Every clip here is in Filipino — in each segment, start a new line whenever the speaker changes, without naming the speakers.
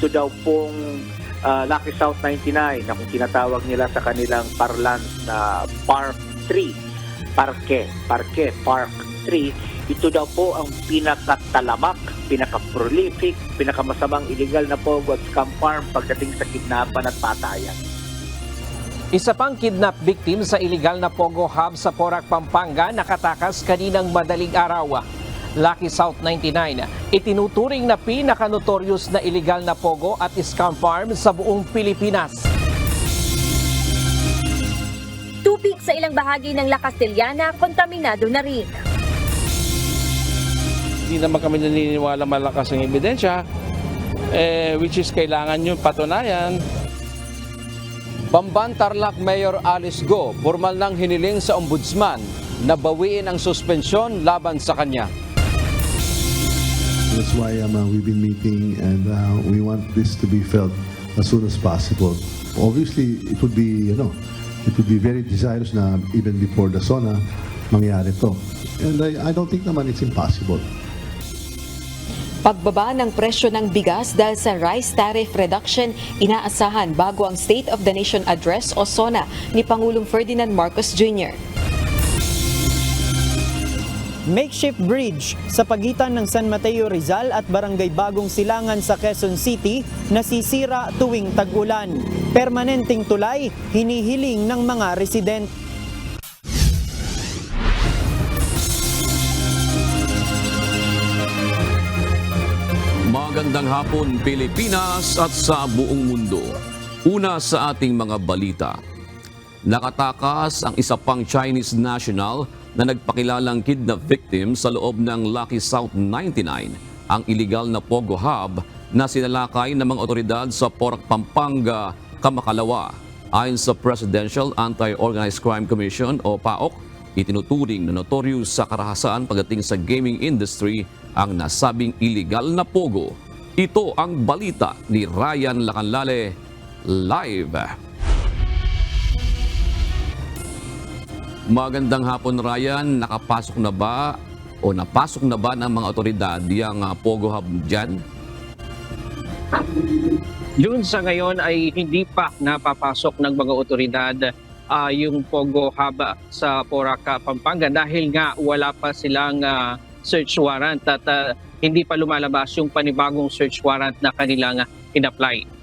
Ito daw pong Lucky South 99 na kung tinatawag nila sa kanilang parlance na Park 3, Park 3. Ito daw po ang pinakatalamak, pinaka-prolific, pinakamasamang illegal na pogo at scam farm pagdating sa kidnapan at patayan.
Isa pang kidnap victim sa illegal na Pogo Hub sa Porac, Pampanga nakatakas kaninang madaling araw. Lucky South 99, itinuturing na pinaka-notorious na illegal na Pogo at scam farm sa buong Pilipinas.
Tubig sa ilang bahagi ng La Castellana, kontaminado na rin.
Hindi naman kami naniniwala malakas ang ebidensya, which is kailangan yung patunayan.
Bamban Tarlac Mayor Alice Go, formal nang hiniling sa ombudsman na bawiin ang suspensyon laban sa kanya.
That's why we've been meeting and we want this to be felt as soon as possible. Obviously, it would be very desirous na even before the SONA mangyari to. And I don't think naman it's impossible.
Pagbaba ng presyo ng bigas dahil sa rice tariff reduction inaasahan bago ang State of the Nation Address o SONA ni Pangulong Ferdinand Marcos Jr.
Makeshift bridge sa pagitan ng San Mateo Rizal at Barangay Bagong Silangan sa Quezon City nasisira tuwing tag-ulan. Permanenteng tulay hinihiling ng mga residente.
Magandang hapon Pilipinas at sa buong mundo. Una sa ating mga balita. Nakatakas ang isa pang Chinese national na nagpakilalang kidnap victim sa loob ng Lucky South 99, ang iligal na Pogo Hub na sinalakay ng mga otoridad sa Porac, Pampanga, Kamakalawa. Ayon sa Presidential Anti-Organized Crime Commission o PAOK, itinuturing na notorious sa karahasan pagdating sa gaming industry ang nasabing illegal na Pogo. Ito ang balita ni Ryan Lacanlale, live. Magandang hapon Ryan, napasok na ba ng mga otoridad yung Pogo Hub dyan?
Yun sa ngayon ay hindi pa napapasok ng mga otoridad yung Pogo Hub sa Porac, Pampanga dahil nga wala pa silang search warrant at hindi pa lumalabas yung panibagong search warrant na kanilang in-apply.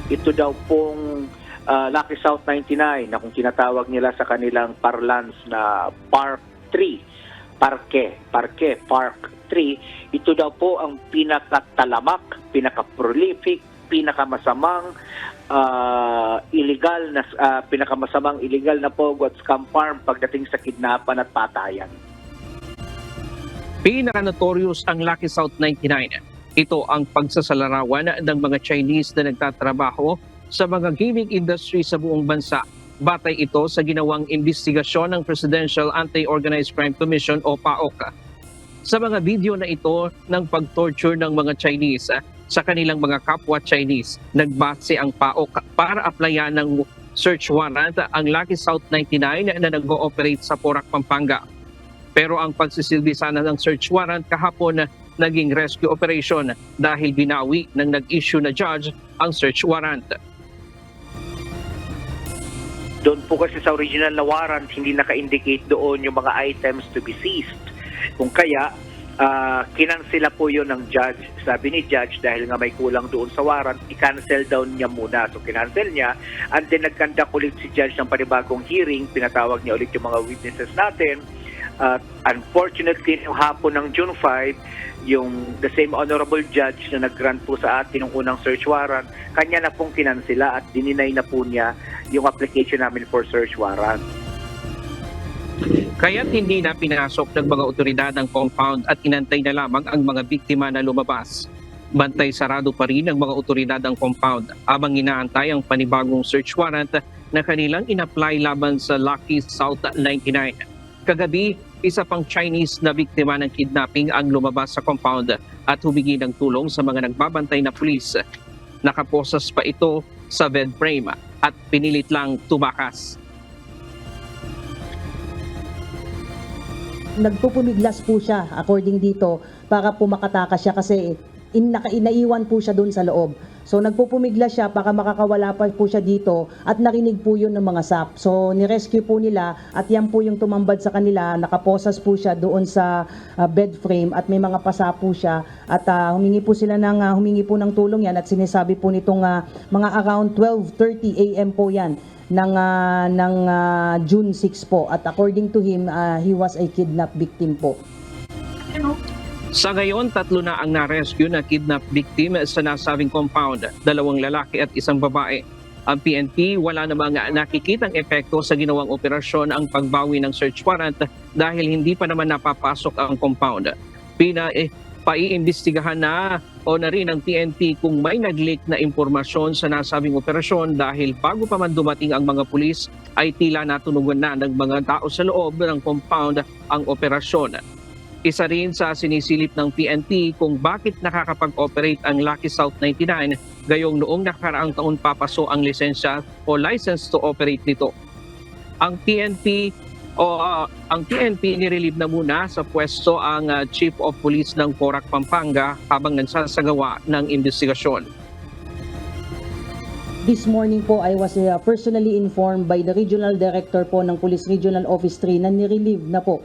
Ito daw pong Lucky South 99 na kung tinatawag nila sa kanilang parlance na Park 3, Park 3. Ito daw po ang pinakatalamak, pinaka-prolific, pinakamasamang pinakamasamang illegal na pogo at scam farm pagdating sa kidnapan at patayan.
Pinaka-notorious ang Lucky South 99. Ito ang pagsasalarawan ng mga Chinese na nagtatrabaho sa mga gaming industry sa buong bansa. Batay ito sa ginawang investigasyon ng Presidential Anti-Organized Crime Commission o PAOK. Sa mga video na ito ng pag-torture ng mga Chinese sa kanilang mga kapwa Chinese, nagbase ang PAOK para applyan ng search warrant ang Lucky South 99 na nag-ooperate sa Porac, Pampanga. Pero ang pagsisilbi sana ng search warrant kahapon naging rescue operation dahil binawi ng nag-issue na judge ang search warrant.
Doon po kasi sa original na warrant, hindi naka-indicate doon yung mga items to be seized. Kung kaya, kinansela po yun ng judge. Sabi ni judge, dahil nga may kulang doon sa warrant, i-cancel down niya muna. So, kinancel niya. And then, nagkandak ulit si judge ng panibagong hearing. Pinatawag niya ulit yung mga witnesses natin. Unfortunately, yung hapon ng June 5, the same honorable judge na nag-grant po sa atin ng unang search warrant, kanya na pong kinansela at dininay na po niya yung application namin for search warrant.
Kaya't hindi na pinasok ng mga otoridad ang compound at inantay na lamang ang mga biktima na lumabas. Bantay sarado pa rin ng mga otoridad ang compound habang inaantay ang panibagong search warrant na kanilang in-apply laban sa Lucky South 99. Kagabi, isa pang Chinese na biktima ng kidnapping ang lumabas sa compound at humingi ng tulong sa mga nagbabantay na pulis. Nakaposas pa ito sa bed frame at pinilit lang tumakas.
nagpupumiglas po siya according dito para po makatakas siya kasi naiwan po siya doon sa loob. So nagpupumiglas siya para makakawala pa po siya dito at narinig po yun ng mga SAP. So nirescue po nila at yan po yung tumambad sa kanila, nakaposas po siya doon sa bed frame at may mga pasa po siya at humingi po ng tulong yan at sinasabi po nitong mga around 12:30 AM po yan ng June 6 po at according to him, he was a kidnap victim po.
Sa ngayon, 3 na ang na-rescue na kidnap victim sa nasabing compound, 2 lalaki at 1 babae. Ang PNP wala namang nakikitang epekto sa ginawang operasyon ang pagbawi ng search warrant dahil hindi pa naman napapasok ang compound. Paiimbestigahan na rin ng PNP kung may nag-leak na impormasyon sa nasabing operasyon dahil bago pa man dumating ang mga pulis ay tila natunugan na ng mga tao sa loob ng compound ang operasyon. Isa rin sa sinisilip ng PNP kung bakit nakakapag-operate ang Lucky South 99 gayong noong nakaraang taon papaso ang lisensya o license to operate nito. Ang PNP nirelieve na muna sa pwesto ang Chief of Police ng Porac, Pampanga habang nagsasagawa ng investigasyon.
This morning po, I was personally informed by the Regional Director po ng Police Regional Office 3 na nirelieve na po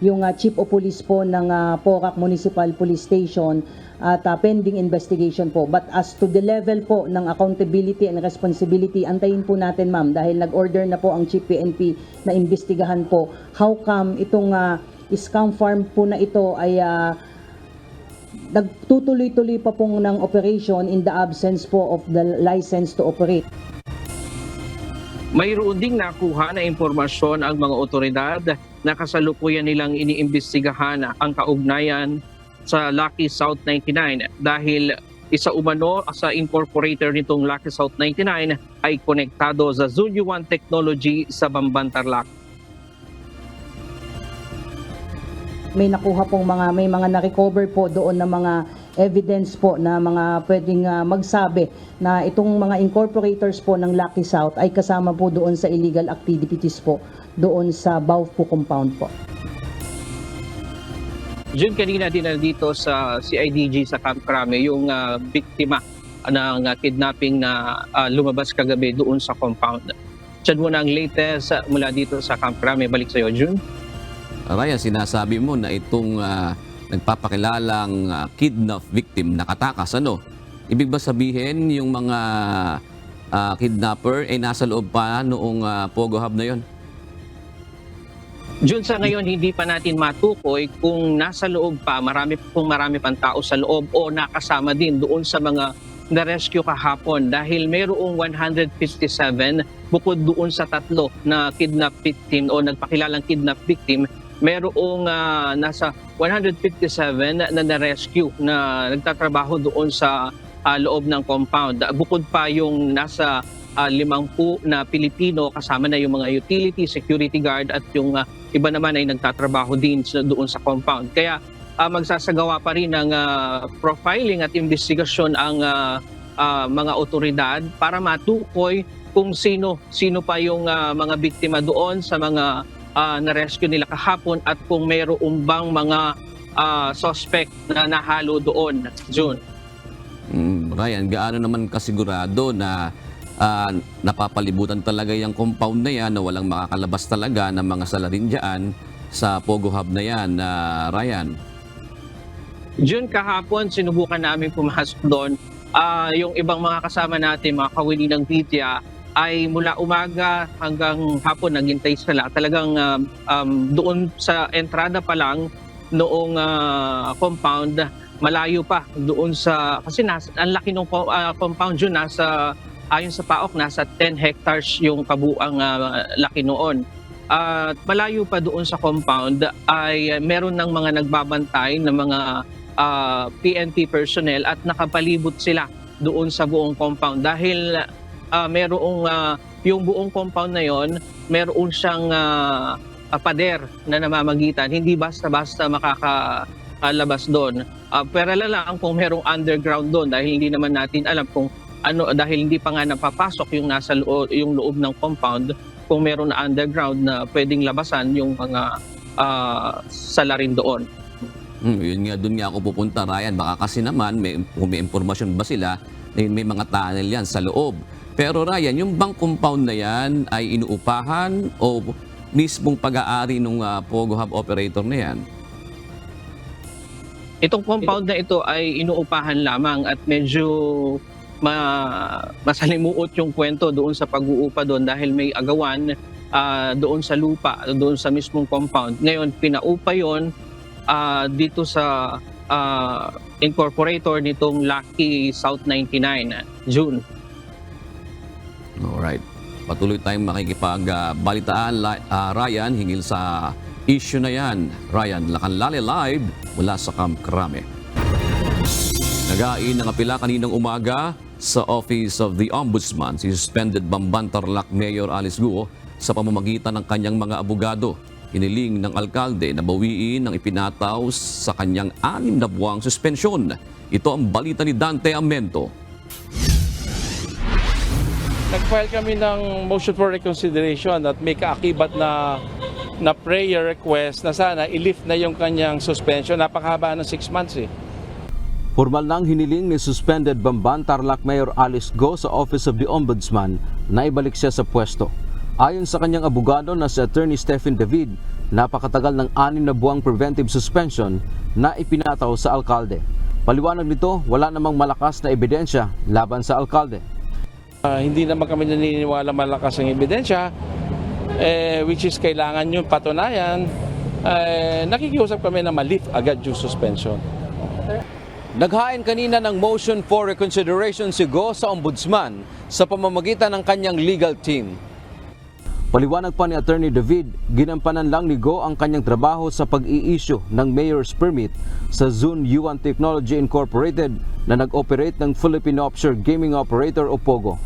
yung Chief of Police po ng Porac Municipal Police Station at pending investigation po. But as to the level po ng accountability and responsibility, antayin po natin ma'am dahil nag-order na po ang Chief PNP na imbestigahan po how come itong scam farm po na ito ay nagtutuloy-tuloy pa pong ng operation in the absence po of the license to operate.
Mayroon ding nakuha na impormasyon ang mga otoridad na kasalukuyan nilang iniimbestigahan ang kaugnayan sa Lucky South 99 dahil isa umano sa incorporator nitong Lucky South 99 ay konektado sa Zunyu One Technology sa Bamban, Tarlac.
May nakuha pong may mga na-recover po doon na mga evidence po na mga pwedeng magsabi na itong mga incorporators po ng Lucky South ay kasama po doon sa illegal activities po doon sa Baufo compound po.
June, kanina din dito sa CIDG sa Camp Crame yung biktima ng kidnapping na lumabas kagabi doon sa compound. Siya muna ang latest mula dito sa Camp Crame. Balik sa iyo, June.
Ryan, sinasabi mo na itong nagpapakilalang kidnap victim nakatakas. Ibig ba sabihin yung mga kidnapper ay nasa loob pa noong Pogo Hub na yon?
Jun, sa ngayon hindi pa natin matukoy kung nasa loob pa, marami pang tao sa loob o nakasama din doon sa mga na-rescue kahapon dahil mayroong 157 bukod doon sa 3 na kidnap victim o nagpakilalang kidnap victim. Mayroong nasa 157 na na-rescue na nagtatrabaho doon sa loob ng compound. Bukod pa yung nasa 50 na Pilipino, kasama na yung mga utility, security guard at yung iba naman ay nagtatrabaho din doon sa compound. Kaya magsasagawa pa rin ng profiling at investigasyon ang mga otoridad para matukoy kung sino pa yung mga biktima doon sa mga na-rescue nila kahapon at kung mayroong bang mga suspect na nahalo doon, June.
Ryan, gaano naman kasigurado na napapalibutan talaga yung compound na yan na walang makakalabas talaga ng mga salarin dyan sa Pogo Hub na yan, Ryan?
June, kahapon sinubukan namin pumasok doon. Yung ibang mga kasama natin, mga kawili ng media, ay mula umaga hanggang hapon naghintay sila. Talagang doon sa entrada pa lang noong compound, malayo pa doon sa, kasi ang laki ng compound yun, ayon sa PAOK, nasa 10 hectares yung kabuang laki noon. At malayo pa doon sa compound ay meron ng mga nagbabantay ng mga PNP personnel at nakapalibot sila doon sa buong compound dahil merong yung buong compound na yon, meron siyang pader na namamagitan. Hindi basta-basta makakalabas doon. Pero lang kung merong underground doon dahil hindi naman natin alam kung dahil hindi pa nga napapasok yung nasa yung loob ng compound kung meron na underground na pwedeng labasan yung mga salarin doon.
Yun nga, doon nga ako pupunta, Ryan. Baka kasi naman, kung may impormasyon ba sila, may mga tunnel yan sa loob. Pero Ryan, yung bang compound na yan ay inuupahan o mismong pag-aari ng Pogo Hub operator na yan?
Itong compound na ito ay inuupahan lamang at medyo masalimuot yung kwento doon sa pag-uupa doon dahil may agawan doon sa lupa, doon sa mismong compound. Ngayon, pinaupa yon dito sa incorporator nitong Lucky South 99, June.
Alright. Patuloy tayong makikipagbalitaan, Ryan, hinggil sa issue na yan. Ryan Lacanlale live mula sa Camp Crame. Nagain ng apela kaninang umaga sa Office of the Ombudsman si suspended Bamban Tarlac Mayor Alice Guo sa pamamagitan ng kanyang mga abogado. Hiniling ng alkalde na bawiin ang ipinataw sa kanyang 6 na buwang suspensyon. Ito ang balita ni Dante Amento.
Nag-file kami ng motion for reconsideration at may kaakibat na prayer request na sana i-lift na yung kanyang suspension. Napakahaba ng 6 months eh.
Formal nang hiniling ni suspended Bamban Tarlac Mayor Alice Go sa Office of the Ombudsman na ibalik siya sa pwesto. Ayon sa kanyang abogado na si Attorney Stephen David, napakatagal ng 6 na buwang preventive suspension na ipinataw sa alkalde. Paliwanag nito, wala namang malakas na ebidensya laban sa alkalde.
Hindi naman kami naniniwala malakas ang ebidensya, which is kailangan yung patunayan. Nakikiusap kami na ma-lift agad yung suspension.
Naghain kanina ng motion for reconsideration si Go sa Ombudsman sa pamamagitan ng kanyang legal team. Paliwanag pa ni Attorney David, ginampanan lang ni Go ang kanyang trabaho sa pag-i-issue ng Mayor's Permit sa Zune Yuan Technology Incorporated na nag-operate ng Philippine Offshore Gaming Operator o POGO.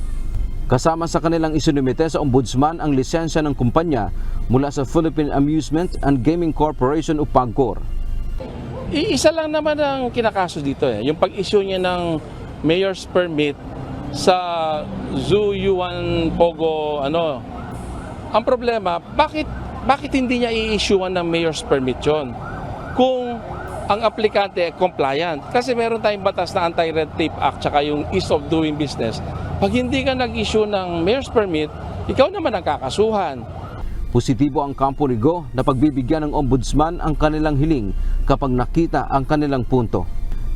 Kasama sa kanilang isinumite sa Ombudsman ang lisensya ng kumpanya mula sa Philippine Amusement and Gaming Corporation o PAGCOR.
Isa lang naman ang kinakaso dito eh, yung pag-issue niya ng Mayor's Permit sa Zune Yuan POGO Ang problema, bakit hindi niya i-issuean ng Mayor's Permit yun? Kung ang aplikante compliant. Kasi meron tayong batas na Anti-Red Tape Act tsaka yung Ease of Doing Business. Pag hindi ka nag-issue ng Mayor's Permit, ikaw naman ang kakasuhan.
Positibo ang kampo ni Go na pagbibigyan ng Ombudsman ang kanilang hiling kapag nakita ang kanilang punto.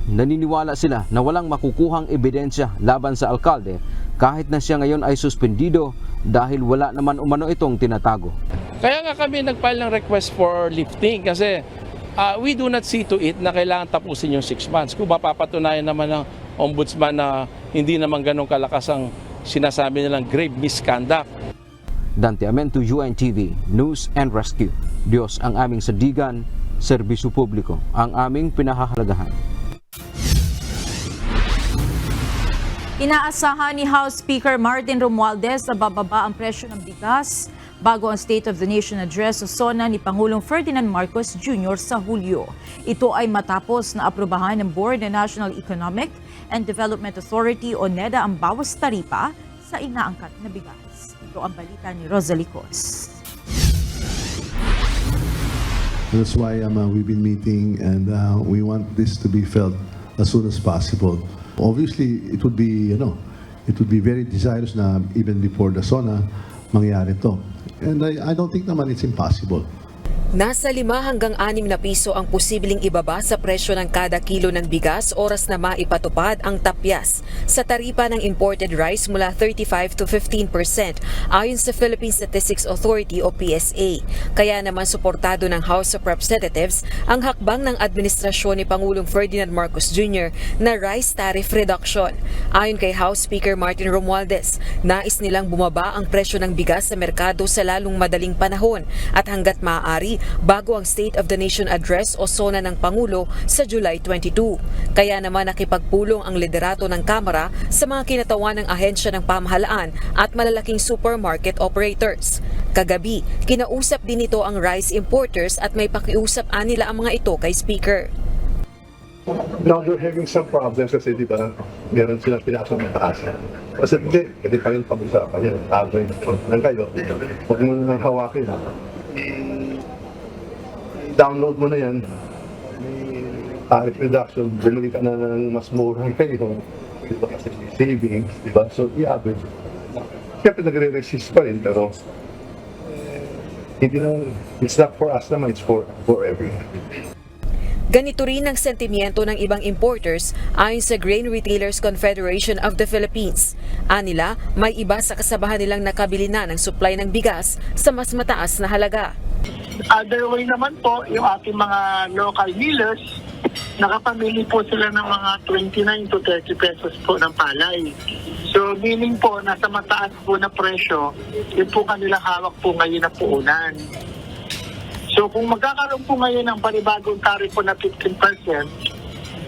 Naniniwala sila na walang makukuhang ebidensya laban sa alkalde kahit na siya ngayon ay suspendido dahil wala naman umano itong tinatago.
Kaya nga kami nag-file ng request for lifting kasi we do not see to it na kailangan tapusin yung 6 months. Kung mapapatunayan naman ng Ombudsman na hindi naman ganun kalakas ang sinasabi nilang grave misconduct.
Dante Amento, UNTV, News and Rescue. Diyos ang aming sandigan, serbisyo publiko ang aming pinahahalagahan.
Inaasahan ni House Speaker Martin Romualdez na bababa ang presyo ng bigas bago ang State of the Nation Address o SONA ni Pangulong Ferdinand Marcos Jr. sa Hulyo. Ito ay matapos na aprubahan ng Board ng National Economic and Development Authority o NEDA ang bawas taripa sa inaangkat na bigas. Ito ang balita ni Rosalie Cos.
That's why we've been meeting and we want this to be felt as soon as possible. Obviously, it would be very desirous na even before the SONA, mangyari to. And I don't think naman it's impossible.
Nasa 5 hanggang 6 na piso ang posibleng ibaba sa presyo ng kada kilo ng bigas oras na maipatupad ang tapyas sa taripa ng imported rice mula 35 to 15% ayon sa Philippine Statistics Authority o PSA. Kaya naman suportado ng House of Representatives ang hakbang ng administrasyon ni Pangulong Ferdinand Marcos Jr. na rice tariff reduction. Ayon kay House Speaker Martin Romualdez, nais nilang bumaba ang presyo ng bigas sa merkado sa lalong madaling panahon at hanggat maaari bago ang State of the Nation Address o SONA ng Pangulo sa July 22. Kaya naman nakipagpulong ang liderato ng Kamara sa mga kinatawan ng ahensya ng pamahalaan at malalaking supermarket operators. Kagabi, kinausap din ito ang rice importers at may pakiusap nila ang mga ito kay Speaker.
Now they're having some problems kasi di ba meron silang pinasok ng taas. Kasi hindi pa rin pag-usapan yan. Tago yung nang kayo. Huwag mo nang hawakin. download mo na yan, may tariff reduction, bumili ka na ng mas mura ngayon. Diba? Kasi may savings, diba? So, i-average. Siyempre, nagre-resist pa rin, pero hindi na, it's not for us naman, it's for everyone.
Ganito rin ang sentimiento ng ibang importers ayon sa Grain Retailers Confederation of the Philippines. Anila, may iba sa kasabahan nilang nakabili na ng supply ng bigas sa mas mataas na halaga.
Other way naman po, yung ating mga local millers, nakapamili po sila ng mga 29 to 30 pesos po ng palay. So meaning po, nasa mataas po na presyo, yun po kanilang hawak po ngayon na puunan. So kung magkakaroon po ngayon ng panibagong tariff po na 15%,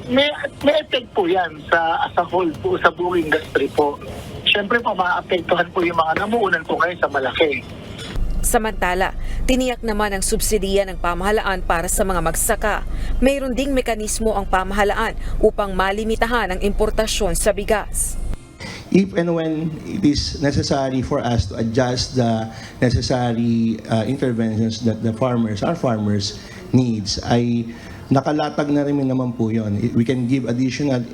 may effect po yan as a whole po sa buong industry po. Siyempre po, maapektuhan po yung mga namuunan po ngayon sa malaki.
Samantala, tiniyak naman ang subsidiya ng pamahalaan para sa mga magsaka. Mayroon ding mekanismo ang pamahalaan upang malimitahan ang importasyon sa bigas.
If and when it is necessary for us to adjust the necessary interventions that our farmers needs, ay nakalatag na rin naman po yun. We can give additional,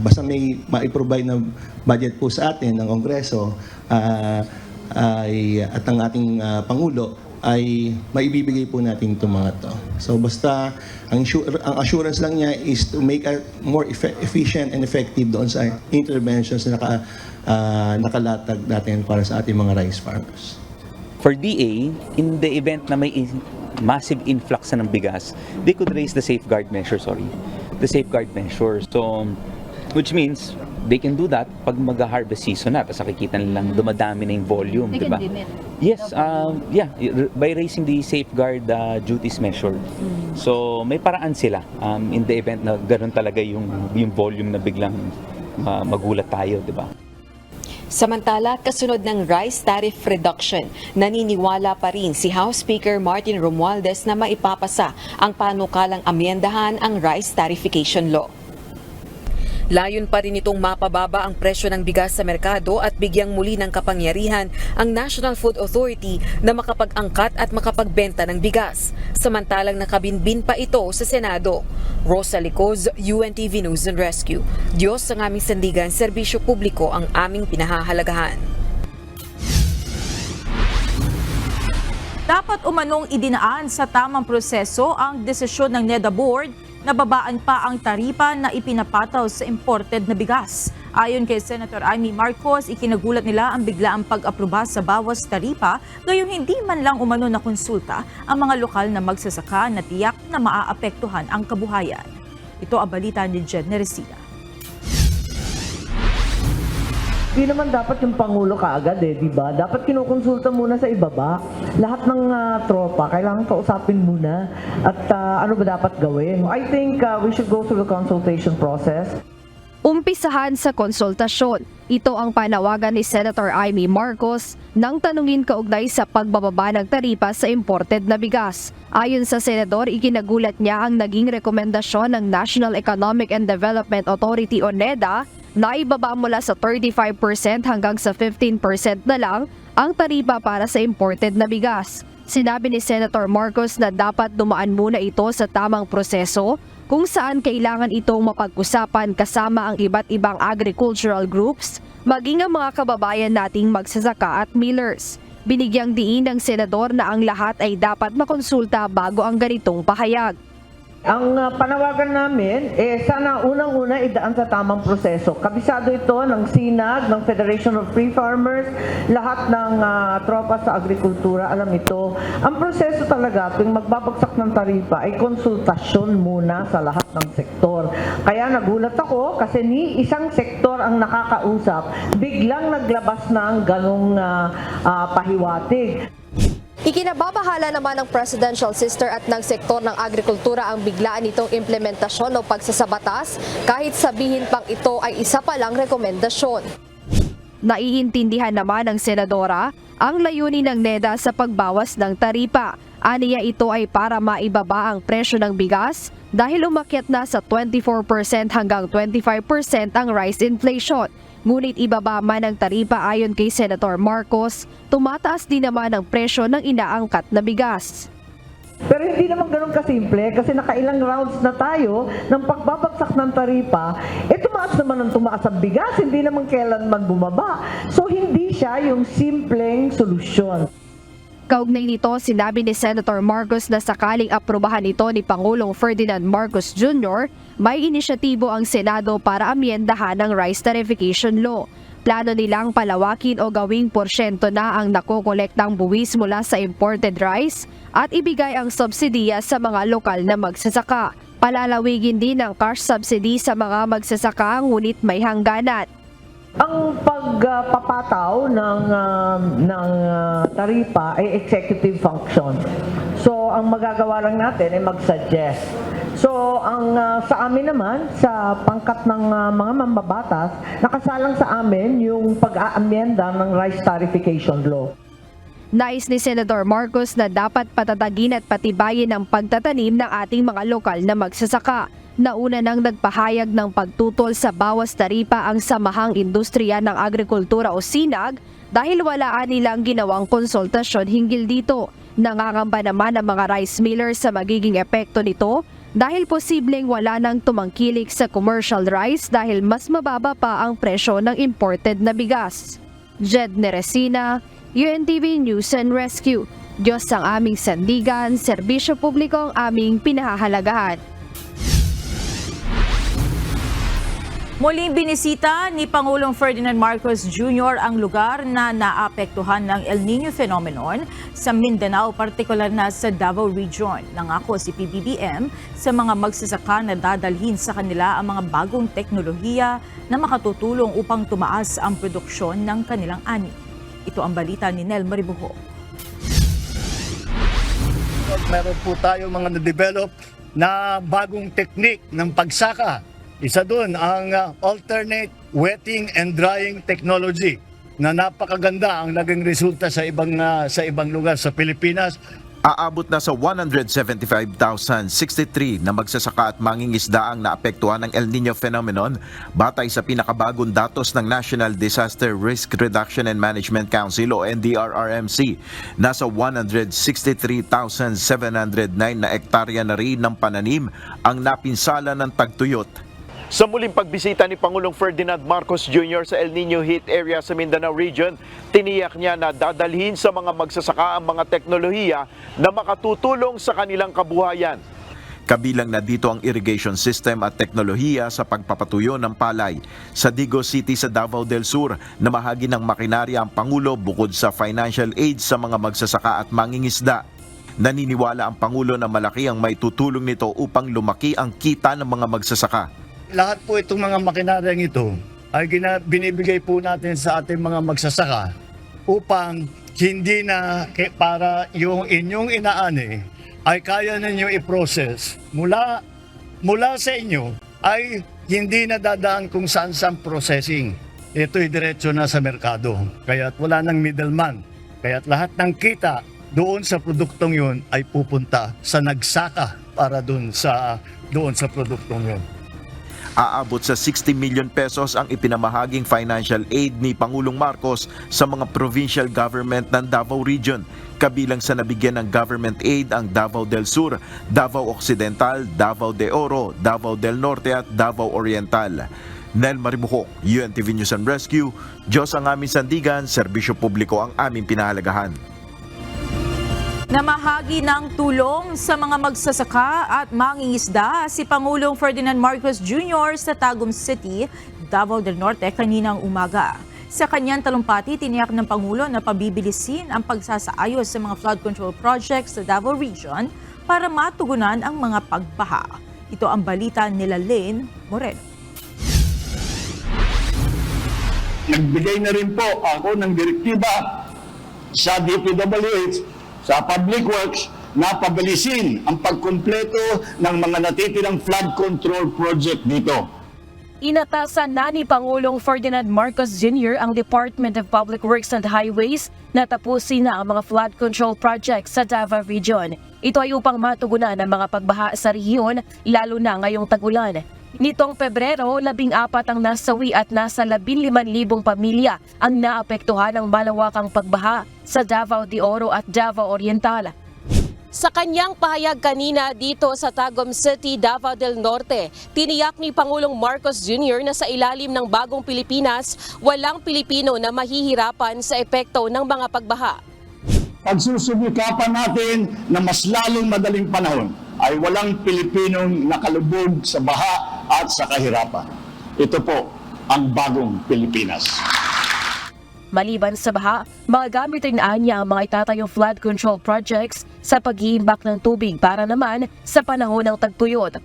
basta may ma-provide na budget po sa atin ng Kongreso at ang ating Pangulo, ay maibibigay po natin itong mga to. So basta ang assurance lang niya is to make a more efficient and effective doon sa interventions na nakalatag natin para sa ating mga rice farmers.
For DA, in the event na may massive influx na ng bigas, they could raise the safeguard measure, So, which means they can do that pag mag-harvest season na, tapos nakikita nilang dumadami na yung volume, di ba? Yes, by raising the safeguard duties measure. So, may paraan sila in the event na ganoon talaga yung volume na biglang magulat tayo, di ba?
Samantala, kasunod ng rice tariff reduction, naniniwala pa rin si House Speaker Martin Romualdez na maipapasa ang panukalang amyendahan ang rice tariffication law. Layon pa rin itong mapababa ang presyo ng bigas sa merkado at bigyang muli ng kapangyarihan ang National Food Authority na makapag-angkat at makapagbenta ng bigas. Samantalang nakabinbin pa ito sa Senado. Rosa Licoz, UNTV News and Rescue. Diyos ang aming sandigan, serbisyo publiko ang aming pinahahalagahan.
Dapat umanong idinaan sa tamang proseso ang desisyon ng NEDA Board na babaan pa ang taripa na ipinapataw sa imported na bigas. Ayon kay Senator Amy Marcos, ikinagulat nila ang biglaang pag-aproba sa bawas taripa, gayong hindi man lang umano na konsulta ang mga lokal na magsasaka na tiyak na maaapektuhan ang kabuhayan. Ito ang balita ni Jen Neresina.
Hindi naman dapat yung Pangulo kaagad di ba? Dapat kinukonsulta muna sa ibaba. Lahat ng tropa, kailangan kausapin muna. At ano ba dapat gawin? I think we should go through the consultation process.
Umpisahan sa konsultasyon. Ito ang panawagan ni Senator Amy Marcos nang tanungin kaugnay sa pagbababa ng taripa sa imported na bigas. Ayon sa senador, ikinagulat niya ang naging rekomendasyon ng National Economic and Development Authority o NEDA na ibaba mula sa 35% hanggang sa 15% na lang ang taripa para sa imported na bigas. Sinabi ni Senator Marcos na dapat dumaan muna ito sa tamang proseso kung saan kailangan itong mapag-usapan kasama ang iba't ibang agricultural groups, maging ang mga kababayan nating magsasaka at millers. Binigyang diin ng senador na ang lahat ay dapat makonsulta bago ang ganitong pahayag.
Ang panawagan namin, sana unang-una idaan sa tamang proseso. Kabisado ito ng SINAG, ng Federation of Free Farmers, lahat ng tropa sa agrikultura, alam ito. Ang proseso talaga, tuwing magbabagsak ng taripa, ay konsultasyon muna sa lahat ng sektor. Kaya nagulat ako kasi ni isang sektor ang nakakausap, biglang naglabas ng ganong pahiwatig.
Ikinababahala naman ng presidential sister at ng sektor ng agrikultura ang biglaan nitong implementasyon o pagsasabatas kahit sabihin pang ito ay isa pa lang rekomendasyon. Naiintindihan naman ng senadora ang layunin ng NEDA sa pagbawas ng taripa. Aniya ito ay para maibaba ang presyo ng bigas dahil umakyat na sa 24% hanggang 25% ang rice inflation. Ngunit ibaba man ang taripa ayon kay Senator Marcos, tumataas din naman ang presyo ng inaangkat na bigas.
Pero hindi naman ganun kasimple kasi nakailang rounds na tayo ng pagbabagsak ng taripa. Tumaas naman ang tumaas ang bigas, hindi naman kailanman bumaba. So hindi siya yung simpleng solusyon.
Kaugnay nito, sinabi ni Senator Marcos na sakaling aprubahan ito ni Pangulong Ferdinand Marcos Jr., may inisyatibo ang Senado para amyendahan ang rice tarification law. Plano nilang palawakin o gawing porsyento na ang nakokolektang buwis mula sa imported rice at ibigay ang subsidiya sa mga lokal na magsasaka. Palalawigin din ang cash subsidy sa mga magsasaka ngunit may hangganan.
Ang pagpapataw ng taripa ay executive function. So, ang magagawa lang natin ay mag-suggest. So, sa amin naman, sa pangkat ng mga mambabatas, nakasalang sa amin yung pag-aamyenda ng rice tarification law.
Nais ni Senator Marcos na dapat patatagin at patibayin ang pagtatanim ng ating mga lokal na magsasaka. Nauna nang nagpahayag ng pagtutol sa bawas taripa ang Samahang Industriya ng Agrikultura o SINAG dahil walaan nilang ginawang konsultasyon hinggil dito. Nangangamba naman ang mga rice millers sa magiging epekto nito dahil posibleng wala nang tumangkilik sa commercial rice dahil mas mababa pa ang presyo ng imported na bigas. Jed Neresina, UNTV News and Rescue. Diyos ang aming sandigan, serbisyo publiko ang aming pinahahalagahan.
Muling binisita ni Pangulong Ferdinand Marcos Jr. ang lugar na naapektuhan ng El Nino phenomenon sa Mindanao, partikular na sa Davao Region. Nangako si PBBM sa mga magsasaka na dadalhin sa kanila ang mga bagong teknolohiya na makatutulong upang tumaas ang produksyon ng kanilang ani. Ito ang balita ni Nel Maribuho.
Meron po tayo mga na-develop na bagong technique ng pagsaka. Isa doon ang alternate wetting and drying technology na napakaganda ang naging resulta sa ibang lugar sa Pilipinas.
Aabot na sa 175,063 na magsasaka at mangingisda ang naapektuhan ng El Nino phenomenon batay sa pinakabagong datos ng National Disaster Risk Reduction and Management Council o NDRRMC. Nasa 163,709 na ektarya na rin ng pananim ang napinsala ng tagtuyot.
Sa muling pagbisita ni Pangulong Ferdinand Marcos Jr. sa El Nino Heat Area sa Mindanao Region, tiniyak niya na dadalhin sa mga magsasaka ang mga teknolohiya na makatutulong sa kanilang kabuhayan.
Kabilang na dito ang irrigation system at teknolohiya sa pagpapatuyo ng palay. Sa Digos City sa Davao del Sur, namahagi ng makinarya ang Pangulo bukod sa financial aid sa mga magsasaka at mangingisda. Naniniwala ang Pangulo na malaki ang maitutulong nito upang lumaki ang kita ng mga magsasaka.
Lahat po itong mga makinaryang ito ay binibigay po natin sa ating mga magsasaka upang hindi na para yung inyong inaani ay kaya ninyo i-process mula sa inyo ay hindi na dadaan kung saan processing. Ito'y diretso na sa merkado. Kaya't wala nang middleman. Kaya't lahat ng kita doon sa produktong yun ay pupunta sa nagsaka para doon sa produktong yun.
Aabot sa 60 million pesos ang ipinamahaging financial aid ni Pangulong Marcos sa mga provincial government ng Davao Region. Kabilang sa nabigyan ng government aid ang Davao del Sur, Davao Occidental, Davao de Oro, Davao del Norte at Davao Oriental. Nel Maribuho, UNTV News and Rescue. Diyos ang aming sandigan, serbisyo publiko ang aming pinahalagahan.
Namahagi ng tulong sa mga magsasaka at mangingisda si Pangulong Ferdinand Marcos Jr. sa Tagum City, Davao del Norte kaninang umaga. Sa kanyang talumpati, tiniyak ng Pangulo na pabibilisin ang pagsasaayos sa mga flood control projects sa Davao Region para matugunan ang mga pagbaha. Ito ang balita nila Lane Moreno.
Nagbigay na rin po ako ng direktiba sa DPWH sa Public Works na pabilisin ang pagkumpleto ng mga natitirang flood control project dito.
Inatasan na ni Pangulong Ferdinand Marcos Jr. ang Department of Public Works and Highways na tapusin na ang mga flood control projects sa Davao Region. Ito ay upang matugunan ang mga pagbaha sa rehiyon, lalo na ngayong tag-ulan. Nitong Pebrero, 14 ang nasawi at nasa 15,000 pamilya ang naapektuhan ng malawakang pagbaha sa Davao de Oro at Davao Oriental. Sa kanyang pahayag kanina dito sa Tagum City, Davao del Norte, tiniyak ni Pangulong Marcos Jr. na sa ilalim ng bagong Pilipinas, walang Pilipino na mahihirapan sa epekto ng mga pagbaha.
Pagsusubikapan natin na mas lalong madaling panahon ay walang Pilipinong nakalubog sa baha at sa kahirapan. Ito po ang bagong Pilipinas.
Maliban sa baha, magagamit rin niya ang mga itatayong flood control projects sa pag-iimbak ng tubig para naman sa panahon ng tagtuyot.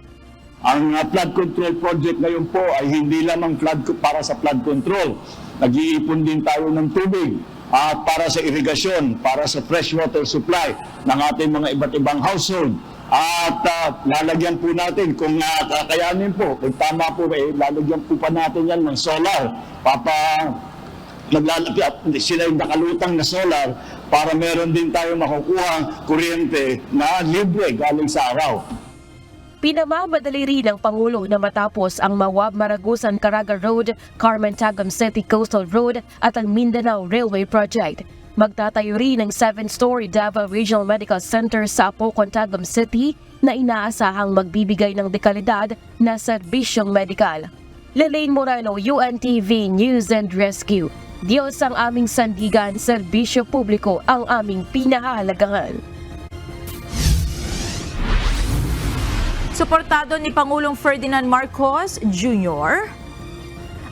Ang flood control project ngayon po ay hindi lamang para sa flood control. Nag-iipon din tayo ng tubig at para sa irigasyon, para sa freshwater supply ng ating mga iba't ibang household. At lalagyan po natin, kung kakayanin po, kung tama po, lalagyan po pa natin yan ng solar. Sila yung nakalutang na solar para meron din tayo makukuhang kuryente na libre galing sa araw.
Pinamamadali rin ng Pangulo na matapos ang Mawab-Maragusan-Caraga Road, Carmen-Tagum City Coastal Road at ang Mindanao Railway Project. Magtatayo rin ng 7-story Davao Regional Medical Center sa Apocon, Tagum City na inaasahang magbibigay ng dekalidad na serbisyong medikal. Lelaine Moreno, UNTV News and Rescue. Diyos ang aming sandigan, serbisyo publiko ang aming pinahahalagahan.
Suportado ni Pangulong Ferdinand Marcos Jr.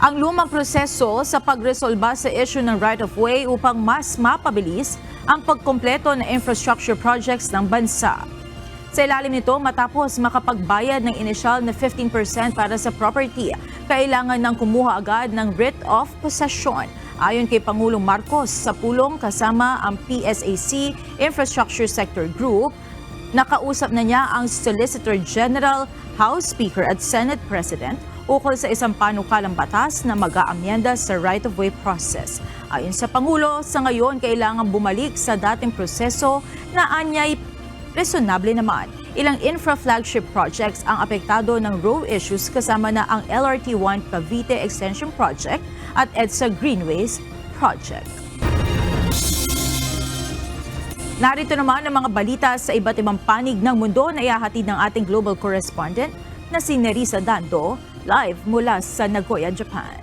ang lumang proseso sa pagresolba sa issue ng right-of-way upang mas mapabilis ang pagkompleto ng infrastructure projects ng bansa. Sa ilalim nito, matapos makapagbayad ng inisyal na 15% para sa property, kailangan ng kumuha agad ng writ of possession. Ayon kay Pangulong Marcos, sa pulong kasama ang PSAC Infrastructure Sector Group, nakausap na niya ang Solicitor General, House Speaker at Senate President ukol sa isang panukalang batas na mag-aamyenda sa right-of-way process. Ayon sa Pangulo, sa ngayon kailangan bumalik sa dating proseso na anyay resonable naman. Ilang infra-flagship projects ang apektado ng road issues kasama na ang LRT-1 Cavite Extension Project at EDSA Greenways Project. Narito naman ang mga balita sa iba't ibang panig ng mundo na ihahatid ng ating global correspondent na si Nerissa Dando, live mula sa Nagoya, Japan.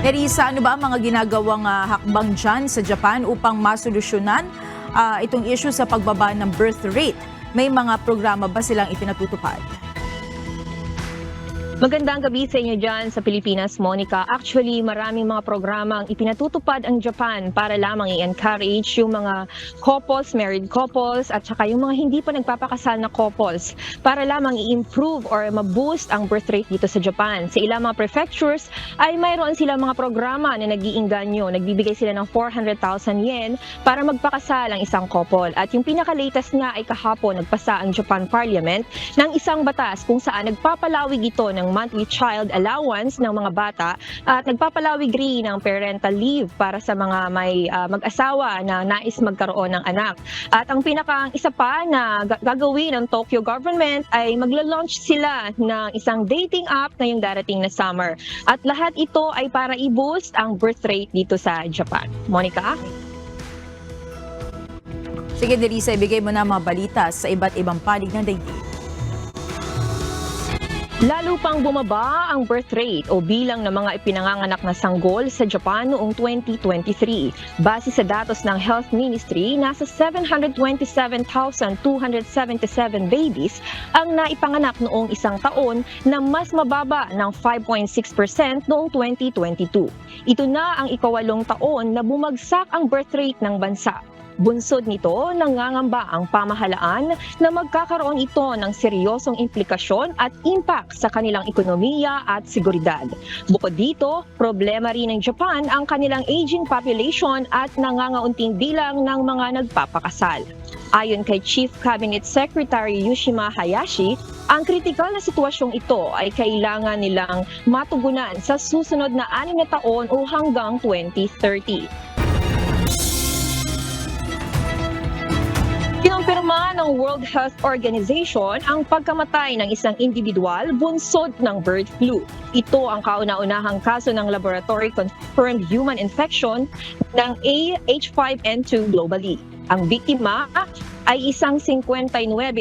Nerissa, ano ba ang mga ginagawang hakbang dyan sa Japan upang masolusyonan itong issue sa pagbaba ng birth rate? May mga programa ba silang ipinatutupad?
Magandang gabi sa inyo dyan sa Pilipinas, Monica. Actually, maraming mga programang ipinatutupad ang Japan para lamang i-encourage yung mga couples, married couples, at saka yung mga hindi pa nagpapakasal na couples para lamang i-improve or ma-boost ang birth rate dito sa Japan. Sa ilang mga prefectures ay mayroon silang mga programa na nag-iinganyo. Nagbibigay sila ng 400,000 yen para magpakasal ang isang couple. At yung pinaka-latest nga ay kahapon nagpasa ang Japan Parliament ng isang batas kung saan nagpapalawig ito ng monthly child allowance ng mga bata at nagpapalawig rin ng parental leave para sa mga may mag-asawa na nais magkaroon ng anak. At ang isa pa na gagawin ng Tokyo government ay magla-launch sila ng isang dating app na yung darating na summer. At lahat ito ay para i-boost ang birth rate dito sa Japan. Monica?
Sige, Nerissa, ibigay mo na mga balita sa iba't ibang panig ng daigdig.
Lalo pang bumaba ang birth rate o bilang ng mga ipinanganganak na sanggol sa Japan noong 2023. Base sa datos ng Health Ministry, nasa 727,277 babies ang naipanganak noong isang taon na mas mababa ng 5.6% noong 2022. Ito na ang ikawalong taon na bumagsak ang birth rate ng bansa. Bunsod nito, nangangamba ang pamahalaan na magkakaroon ito ng seryosong implikasyon at impact sa kanilang ekonomiya at seguridad. Bukod dito, problema rin ng Japan ang kanilang aging population at nangangaunting bilang ng mga nagpapakasal. Ayon kay Chief Cabinet Secretary Yoshima Hayashi, ang kritikal na sitwasyong ito ay kailangan nilang matugunan sa susunod na 6 na taon o hanggang 2030. Kinumpirma ng World Health Organization ang pagkamatay ng isang individual bunsod ng bird flu. Ito ang kauna-unahang kaso ng laboratory-confirmed human infection ng H5N2 globally. Ang biktima ay isang 59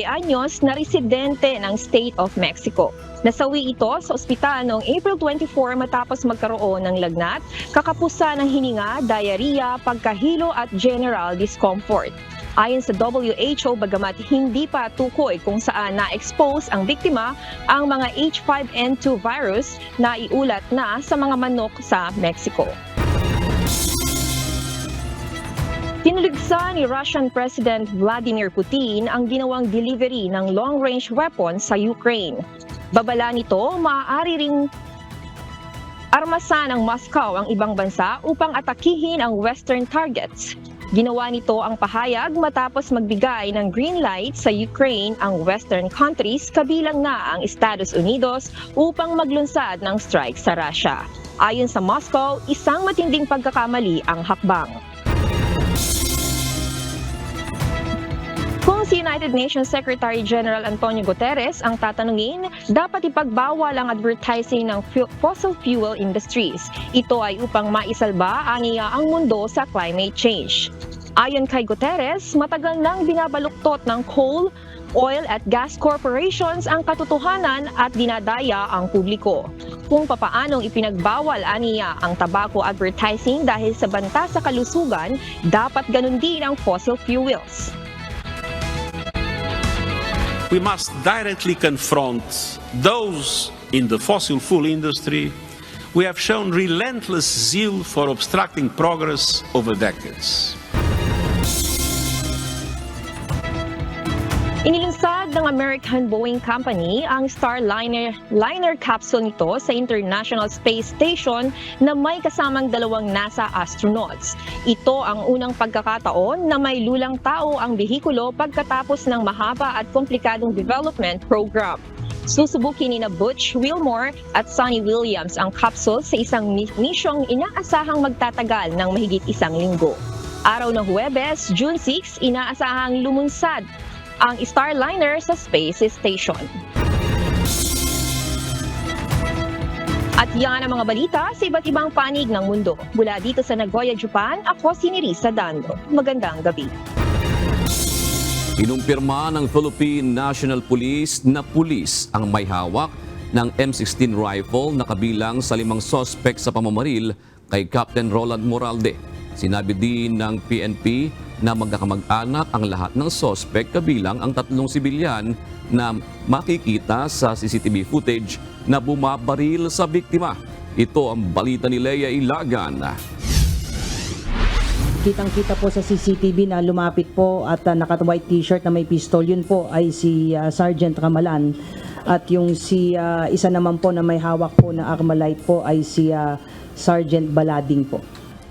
anyos na residente ng State of Mexico. Nasawi ito sa ospital noong April 24 matapos magkaroon ng lagnat, kakapusan ng hininga, diarrhea, pagkahilo at general discomfort. Ayon sa WHO, bagamat hindi pa tukoy kung saan na-expose ang biktima, ang mga H5N2 virus na iulat na sa mga manok sa Mexico. Tinuligsa ni Russian President Vladimir Putin ang ginawang delivery ng long-range weapons sa Ukraine. Babala nito, maaari ring armasan ng Moscow ang ibang bansa upang atakihin ang Western targets. Ginawa nito ang pahayag matapos magbigay ng green light sa Ukraine ang Western countries kabilang na ang Estados Unidos upang maglunsad ng strike sa Russia. Ayon sa Moscow, isang matinding pagkakamali ang hakbang. Kung si United Nations Secretary General Antonio Guterres ang tatanungin, dapat ipagbawal ang advertising ng fossil fuel industries. Ito ay upang maisalba aniya ang mundo sa climate change. Ayon kay Guterres, matagal nang binabaluktot ng coal, oil at gas corporations ang katotohanan at dinadaya ang publiko. Kung papaanong ipinagbawal aniya ang tobacco advertising dahil sa banta sa kalusugan, dapat ganun din ang fossil fuels.
We must directly confront those in the fossil fuel industry who have shown relentless zeal for obstructing progress over decades.
Inilunsad ng American Boeing Company ang Starliner capsule nito sa International Space Station na may kasamang 2 NASA astronauts. Ito ang unang pagkakataon na may lulang tao ang behikulo pagkatapos ng mahaba at komplikadong development program. Susubukin ni Butch Wilmore at Sonny Williams ang capsule sa isang misyong inaasahang magtatagal ng mahigit 1 linggo. Araw ng Huwebes, June 6, inaasahang lumunsad ang Starliner sa Space Station. At yan ang mga balita sa iba't ibang panig ng mundo. Mula dito sa Nagoya, Japan, ako si Nerissa Dando. Magandang gabi.
Kinumpirma ng Philippine National Police na pulis ang may hawak ng M16 rifle na kabilang sa 5 sospek sa pamamaril kay Captain Roland Moralde. Sinabi din ng PNP na magkakamag-anak ang lahat ng sospek kabilang ang 3 sibilyan na makikita sa CCTV footage na bumabaril sa biktima. Ito ang balita ni Leia Ilagan.
Kitang-kita po sa CCTV na lumapit po at naka-white t-shirt na may pistol. Yun po ay si Sergeant Ramalan. At yung isa naman po na may hawak po na Armalite po ay si Sergeant Balading po.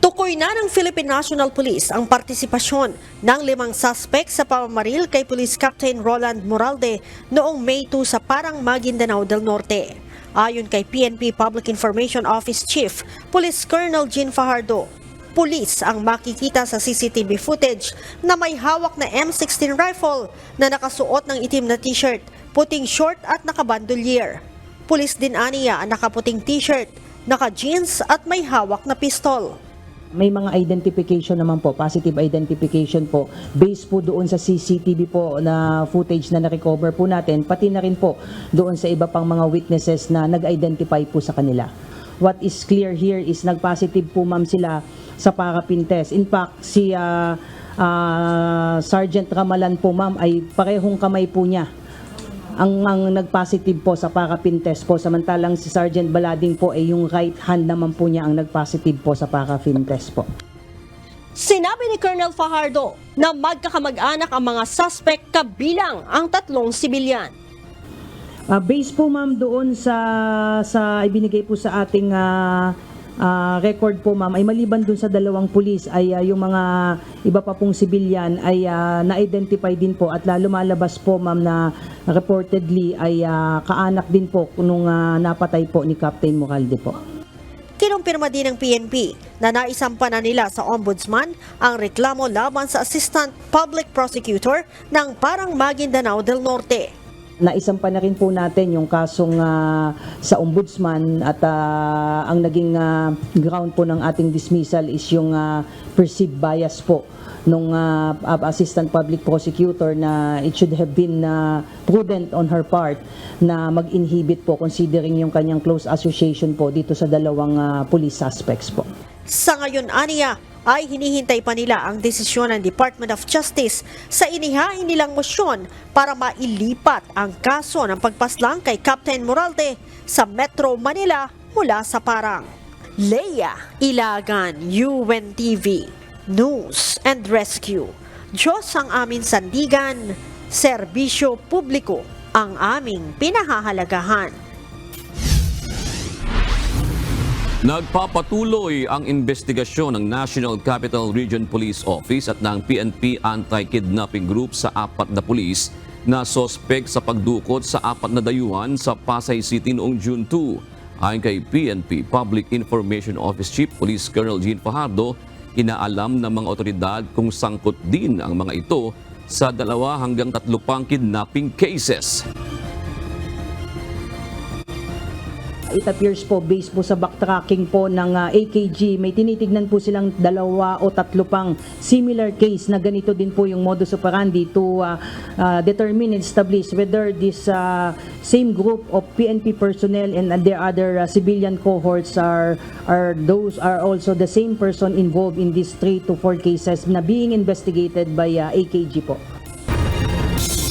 Tukoy na ng Philippine National Police ang partisipasyon ng 5 suspect sa pamamaril kay Police Captain Roland Moralde noong May 2 sa Parang, Maguindanao del Norte. Ayon kay PNP Public Information Office Chief, Police Colonel Jean Fajardo, pulis ang makikita sa CCTV footage na may hawak na M16 rifle na nakasuot ng itim na t-shirt, puting short at nakabandolier. Pulis din aniya ang nakaputing t-shirt, naka-jeans at may hawak na pistol.
May mga identification naman po, positive identification po, based po doon sa CCTV po na footage na na-recover po natin, pati na rin po doon sa iba pang mga witnesses na nag-identify po sa kanila. What is clear here is nag-positive po ma'am sila sa parapin test. In fact, si Sergeant Ramalan po ma'am ay parehong kamay po niya ang nag-positive po sa parapin test po, samantalang si Sergeant Balading po ay yung right hand naman po niya ang nag-positive po sa parapin test po.
Sinabi ni Colonel Fajardo na magkakamag-anak ang mga suspect kabilang ang 3 sibilyan.
Based po ma'am doon sa ibinigay po sa ating record po ma'am, ay maliban dun sa 2 pulis ay yung mga iba pa pong sibilyan ay na-identify din po at lumalabas po ma'am na reportedly ay kaanak din po nung napatay po ni Captain Moralde po.
Kinumpirma din ng PNP na naisampa na nila sa Ombudsman ang reklamo laban sa Assistant Public Prosecutor ng Parang Maguindanao del Norte.
Naisampa na rin po natin yung kasong sa Ombudsman at ang naging ground po ng ating dismissal is yung perceived bias po nung Assistant Public Prosecutor na it should have been prudent on her part na mag-inhibit po considering yung kanyang close association po dito sa dalawang police suspects po.
Sa ngayon, aniya, ay hinihintay pa nila ang desisyon ng Department of Justice sa inihain nilang mosyon para mailipat ang kaso ng pagpaslang kay Captain Moralde sa Metro Manila mula sa Parang. Leia Ilagan, UNTV, News and Rescue. Diyos ang aming sandigan, serbisyo publiko ang aming pinahahalagahan.
Nagpapatuloy ang investigasyon ng National Capital Region Police Office at ng PNP Anti-Kidnapping Group sa 4 na pulis na sospek sa pagdukot sa 4 na dayuhan sa Pasay City noong June 2. Ayon kay PNP Public Information Office Chief Police Colonel Jean Fajardo, inaalam ng mga otoridad kung sangkot din ang mga ito sa 2 hanggang 3 pang kidnapping cases.
It appears po based po sa backtracking po ng AKG, may tinitignan po silang 2 o 3 pang similar case na ganito din po yung modus operandi to determine and establish whether this same group of PNP personnel and their other civilian cohorts are also the same person involved in these 3 to 4 cases na being investigated by AKG po.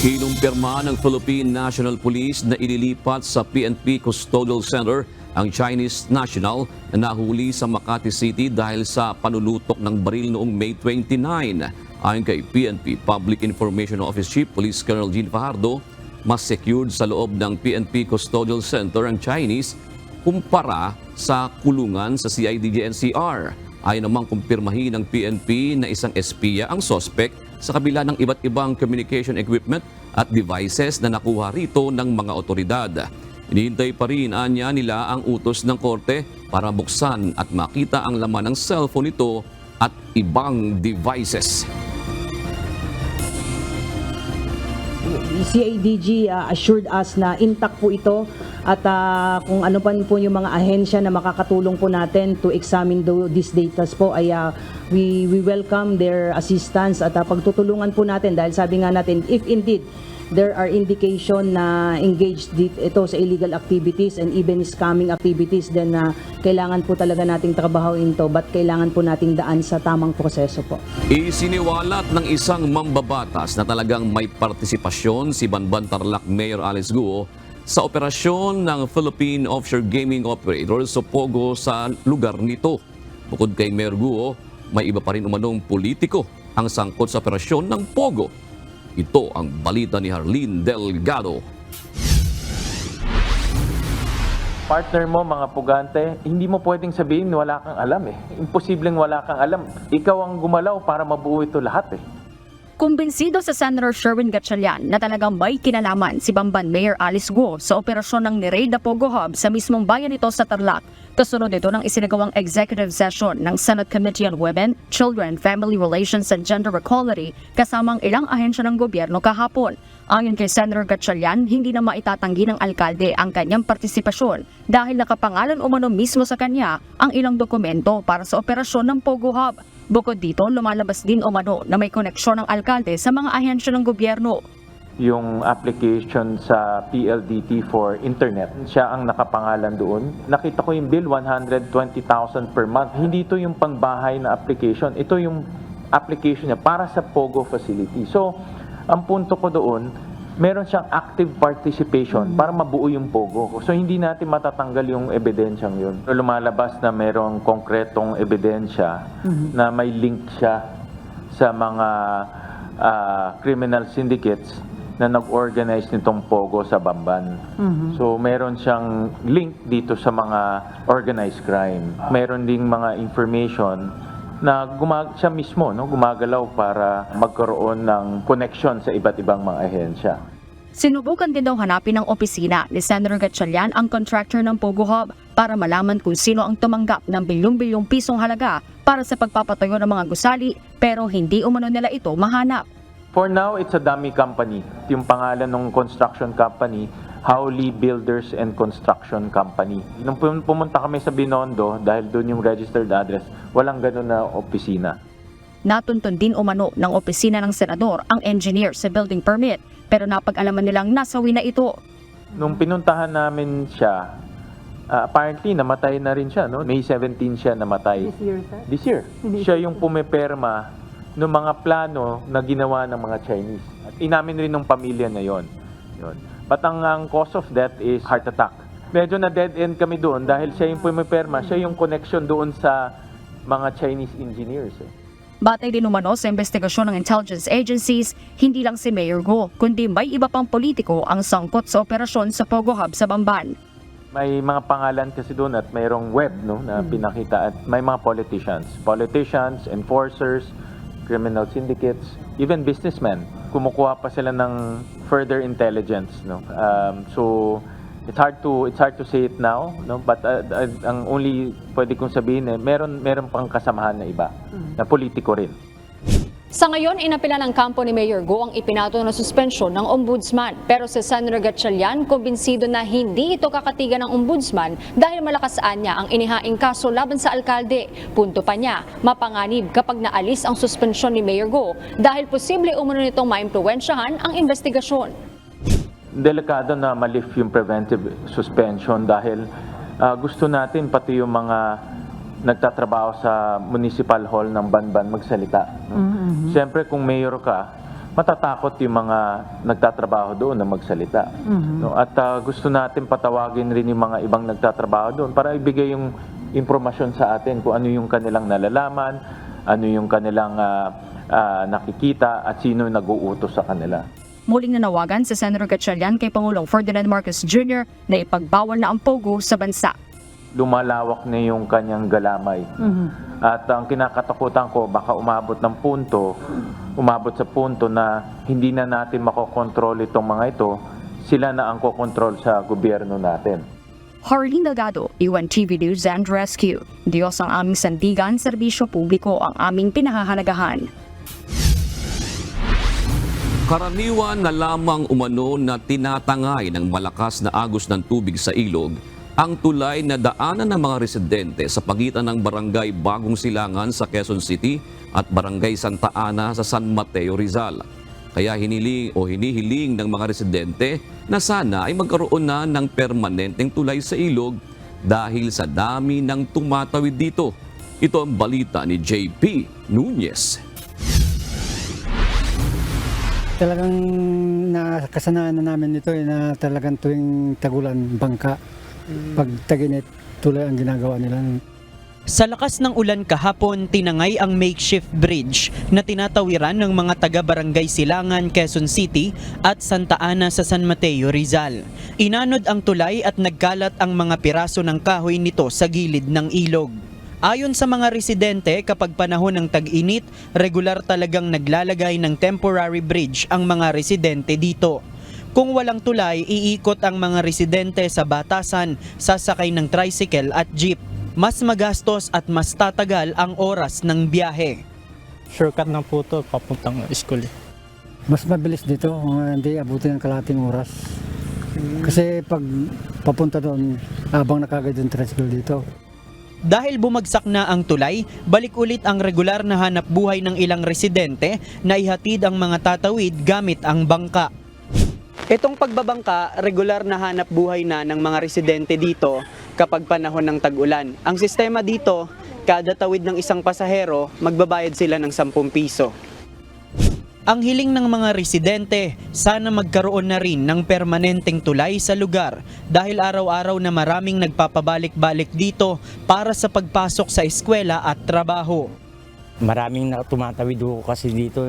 Kinumpirma ng Philippine National Police na ililipat sa PNP Custodial Center ang Chinese national na nahuli sa Makati City dahil sa panulutok ng baril noong May 29. Ayon kay PNP Public Information Office Chief Police Colonel Jean Fajardo, mas secured sa loob ng PNP Custodial Center ang Chinese kumpara sa kulungan sa CIDG-NCR. Ayon namang kumpirmahin ng PNP na isang espiya ang suspect sa kabila ng iba't ibang communication equipment at devices na nakuha rito ng mga otoridad. Hinihintay pa rin anya nila ang utos ng korte para buksan at makita ang laman ng cellphone nito at ibang devices.
CIDG assured us na intact po ito at kung ano pa po yung mga ahensya na makakatulong po natin to examine these data po ay we welcome their assistance at pagtutulungan po natin dahil sabi nga natin if indeed there are indication na engaged ito sa illegal activities and even scamming activities, then kailangan po talaga nating trabahoin ito but kailangan po nating daan sa tamang proseso po.
Isiniwalat ng isang mambabatas na talagang may partisipasyon si Banban Tarlac Mayor Alice Guo sa operasyon ng Philippine Offshore Gaming Operator sa Pogo sa lugar nito. Bukod kay Mayor Guo, may iba pa rin umanong politiko ang sangkot sa operasyon ng Pogo. Ito ang balita ni Harleen Delgado.
Partner mo, mga pugante, hindi mo pwedeng sabihin wala kang alam eh. Imposibleng wala kang alam. Ikaw ang gumalaw para mabuo ito lahat eh.
Kumbinsido sa Senator Sherwin Gatchalian na talagang may kinalaman si Bamban Mayor Alice Guo sa operasyon ng Nereida Pogo Hub sa mismong bayan nito sa Tarlac. Kasunod ito ng isinagawang executive session ng Senate Committee on Women, Children, Family Relations and Gender Equality kasamang ilang ahensya ng gobyerno kahapon. Ayon kay Senator Gatchalian, hindi na maitatanggi ng alkalde ang kanyang partisipasyon dahil nakapangalan umano mismo sa kanya ang ilang dokumento para sa operasyon ng Pogo Hub. Bukod dito, lumalabas din umano na may koneksyon ng alkalde sa mga ahensya ng gobyerno.
Yung application sa PLDT for internet, siya ang nakapangalan doon. Nakita ko yung bill, 120,000 per month. Hindi ito yung pangbahay na application. Ito yung application niya para sa Pogo facility. So, ang punto ko doon, meron siyang active participation para mabuo yung Pogo. So, hindi natin matatanggal yung ebidensyang yun. Lumalabas na merong konkretong ebidensya na may link siya sa mga criminal syndicates na nag-organize nitong Pogo sa Bamban. So, meron siyang link dito sa mga organized crime. Meron ding mga information na siya mismo gumagalaw para magkaroon ng connection sa iba't ibang mga ahensya.
Sinubukan din daw hanapin ng opisina ni Senator Gatchalian ang contractor ng Pogo Hub para malaman kung sino ang tumanggap ng bilyong-bilyong pisong halaga para sa pagpapatayo ng mga gusali pero hindi umano nila ito mahanap.
For now, it's a dummy company. Yung pangalan ng construction company, Howley Builders and Construction Company. Nung pumunta kami sa Binondo, dahil doon yung registered address, walang ganun na opisina.
Natuntun din umano ng opisina ng senador ang engineer sa building permit pero napag-alaman nilang nasawi na ito.
Nung pinuntahan namin siya, apparently namatay na rin siya. No? May 17 siya namatay.
This year, sir?
This year. Siya yung pumiperma ng mga plano na ginawa ng mga Chinese. At inamin rin ng pamilya na yon. But ang cause of death is heart attack. Medyo na dead end kami doon dahil siya yung pumiperma, siya yung connection doon sa mga Chinese engineers.
Batay din umano sa investigasyon ng intelligence agencies, hindi lang si Mayor Go, kundi may iba pang politiko ang sangkot sa operasyon sa Pogo Hub sa Bamban.
May mga pangalan kasi doon at mayroong web na pinakita at may mga politicians, enforcers, criminal syndicates, even businessmen. Kumukuha pa sila ng further intelligence. So it's hard to say it now, but ang only pwede kong sabihin meron pang kasamahan na iba na politiko rin.
Sa ngayon, inapila ng kampo ni Mayor Go ang ipinato na suspensyon ng ombudsman. Pero si Senator Gatchalian, kumbinsido na hindi ito kakatigan ng ombudsman dahil malakasaan niya ang inihaing kaso laban sa alkalde. Punto pa niya, mapanganib kapag naalis ang suspensyon ni Mayor Go dahil posible umano nitong maimpluwensyahan ang investigasyon.
Delikado na ma-lift yung preventive suspension dahil gusto natin pati yung mga nagtatrabaho sa municipal hall ng Banban magsalita. Siyempre kung mayor ka, matatakot yung mga nagtatrabaho doon na magsalita. At gusto natin patawagin rin yung mga ibang nagtatrabaho doon para ibigay yung impormasyon sa atin kung ano yung kanilang nalalaman, ano yung kanilang nakikita at sino yung nag-uutos sa kanila.
Muling nanawagan si Senator Gatchalian kay Pangulong Ferdinand Marcos Jr. na ipagbawal na ang pogo sa bansa.
Lumalawak na yung kanyang galamay. At ang kinakatakutan ko, baka umabot sa punto na hindi na natin makokontrol itong mga ito, sila na ang kokontrol sa gobyerno natin.
Harleen Delgado, UNTV News and Rescue. Diyos ang aming sandigan, serbisyo publiko ang aming pinahahalagahan.
Karaniwan na lamang umano na tinatangay ng malakas na agos ng tubig sa ilog ang tulay na daanan ng mga residente sa pagitan ng Barangay Bagong Silangan sa Quezon City at Barangay Santa Ana sa San Mateo, Rizal. Kaya hinihiling ng mga residente na sana ay magkaroon na ng permanenteng tulay sa ilog dahil sa dami ng tumatawid dito. Ito ang balita ni JP Nunez.
Talagang nakasanaan na namin ito na talagang tuwing tagulan, bangka. Pag taginit, tulay ang ginagawa nila.
Sa lakas ng ulan kahapon, tinangay ang makeshift bridge na tinatawiran ng mga taga-Barangay Silangan, Quezon City at Santa Ana sa San Mateo, Rizal. Inanod ang tulay at nagkalat ang mga piraso ng kahoy nito sa gilid ng ilog. Ayon sa mga residente, kapag panahon ng tag-init, regular talagang naglalagay ng temporary bridge ang mga residente dito. Kung walang tulay, iikot ang mga residente sa batasan, sasakay ng tricycle at jeep. Mas magastos at mas tatagal ang oras ng biyahe.
Shortcut na po ito, papuntang school. Mas mabilis dito, hindi abutin ng kalahating oras. Kasi pag papunta doon, habang nakagad yung tricycle dito.
Dahil bumagsak na ang tulay, balik ulit ang regular na hanap buhay ng ilang residente na ihatid ang mga tatawid gamit ang bangka. Itong pagbabangka, regular na hanap buhay na ng mga residente dito kapag panahon ng tag-ulan. Ang sistema dito, kada tawid ng isang pasahero, magbabayad sila ng 10 piso. Ang hiling ng mga residente, sana magkaroon na rin ng permanenteng tulay sa lugar dahil araw-araw na maraming nagpapabalik-balik dito para sa pagpasok sa eskwela at trabaho.
Maraming tumatawid kasi dito.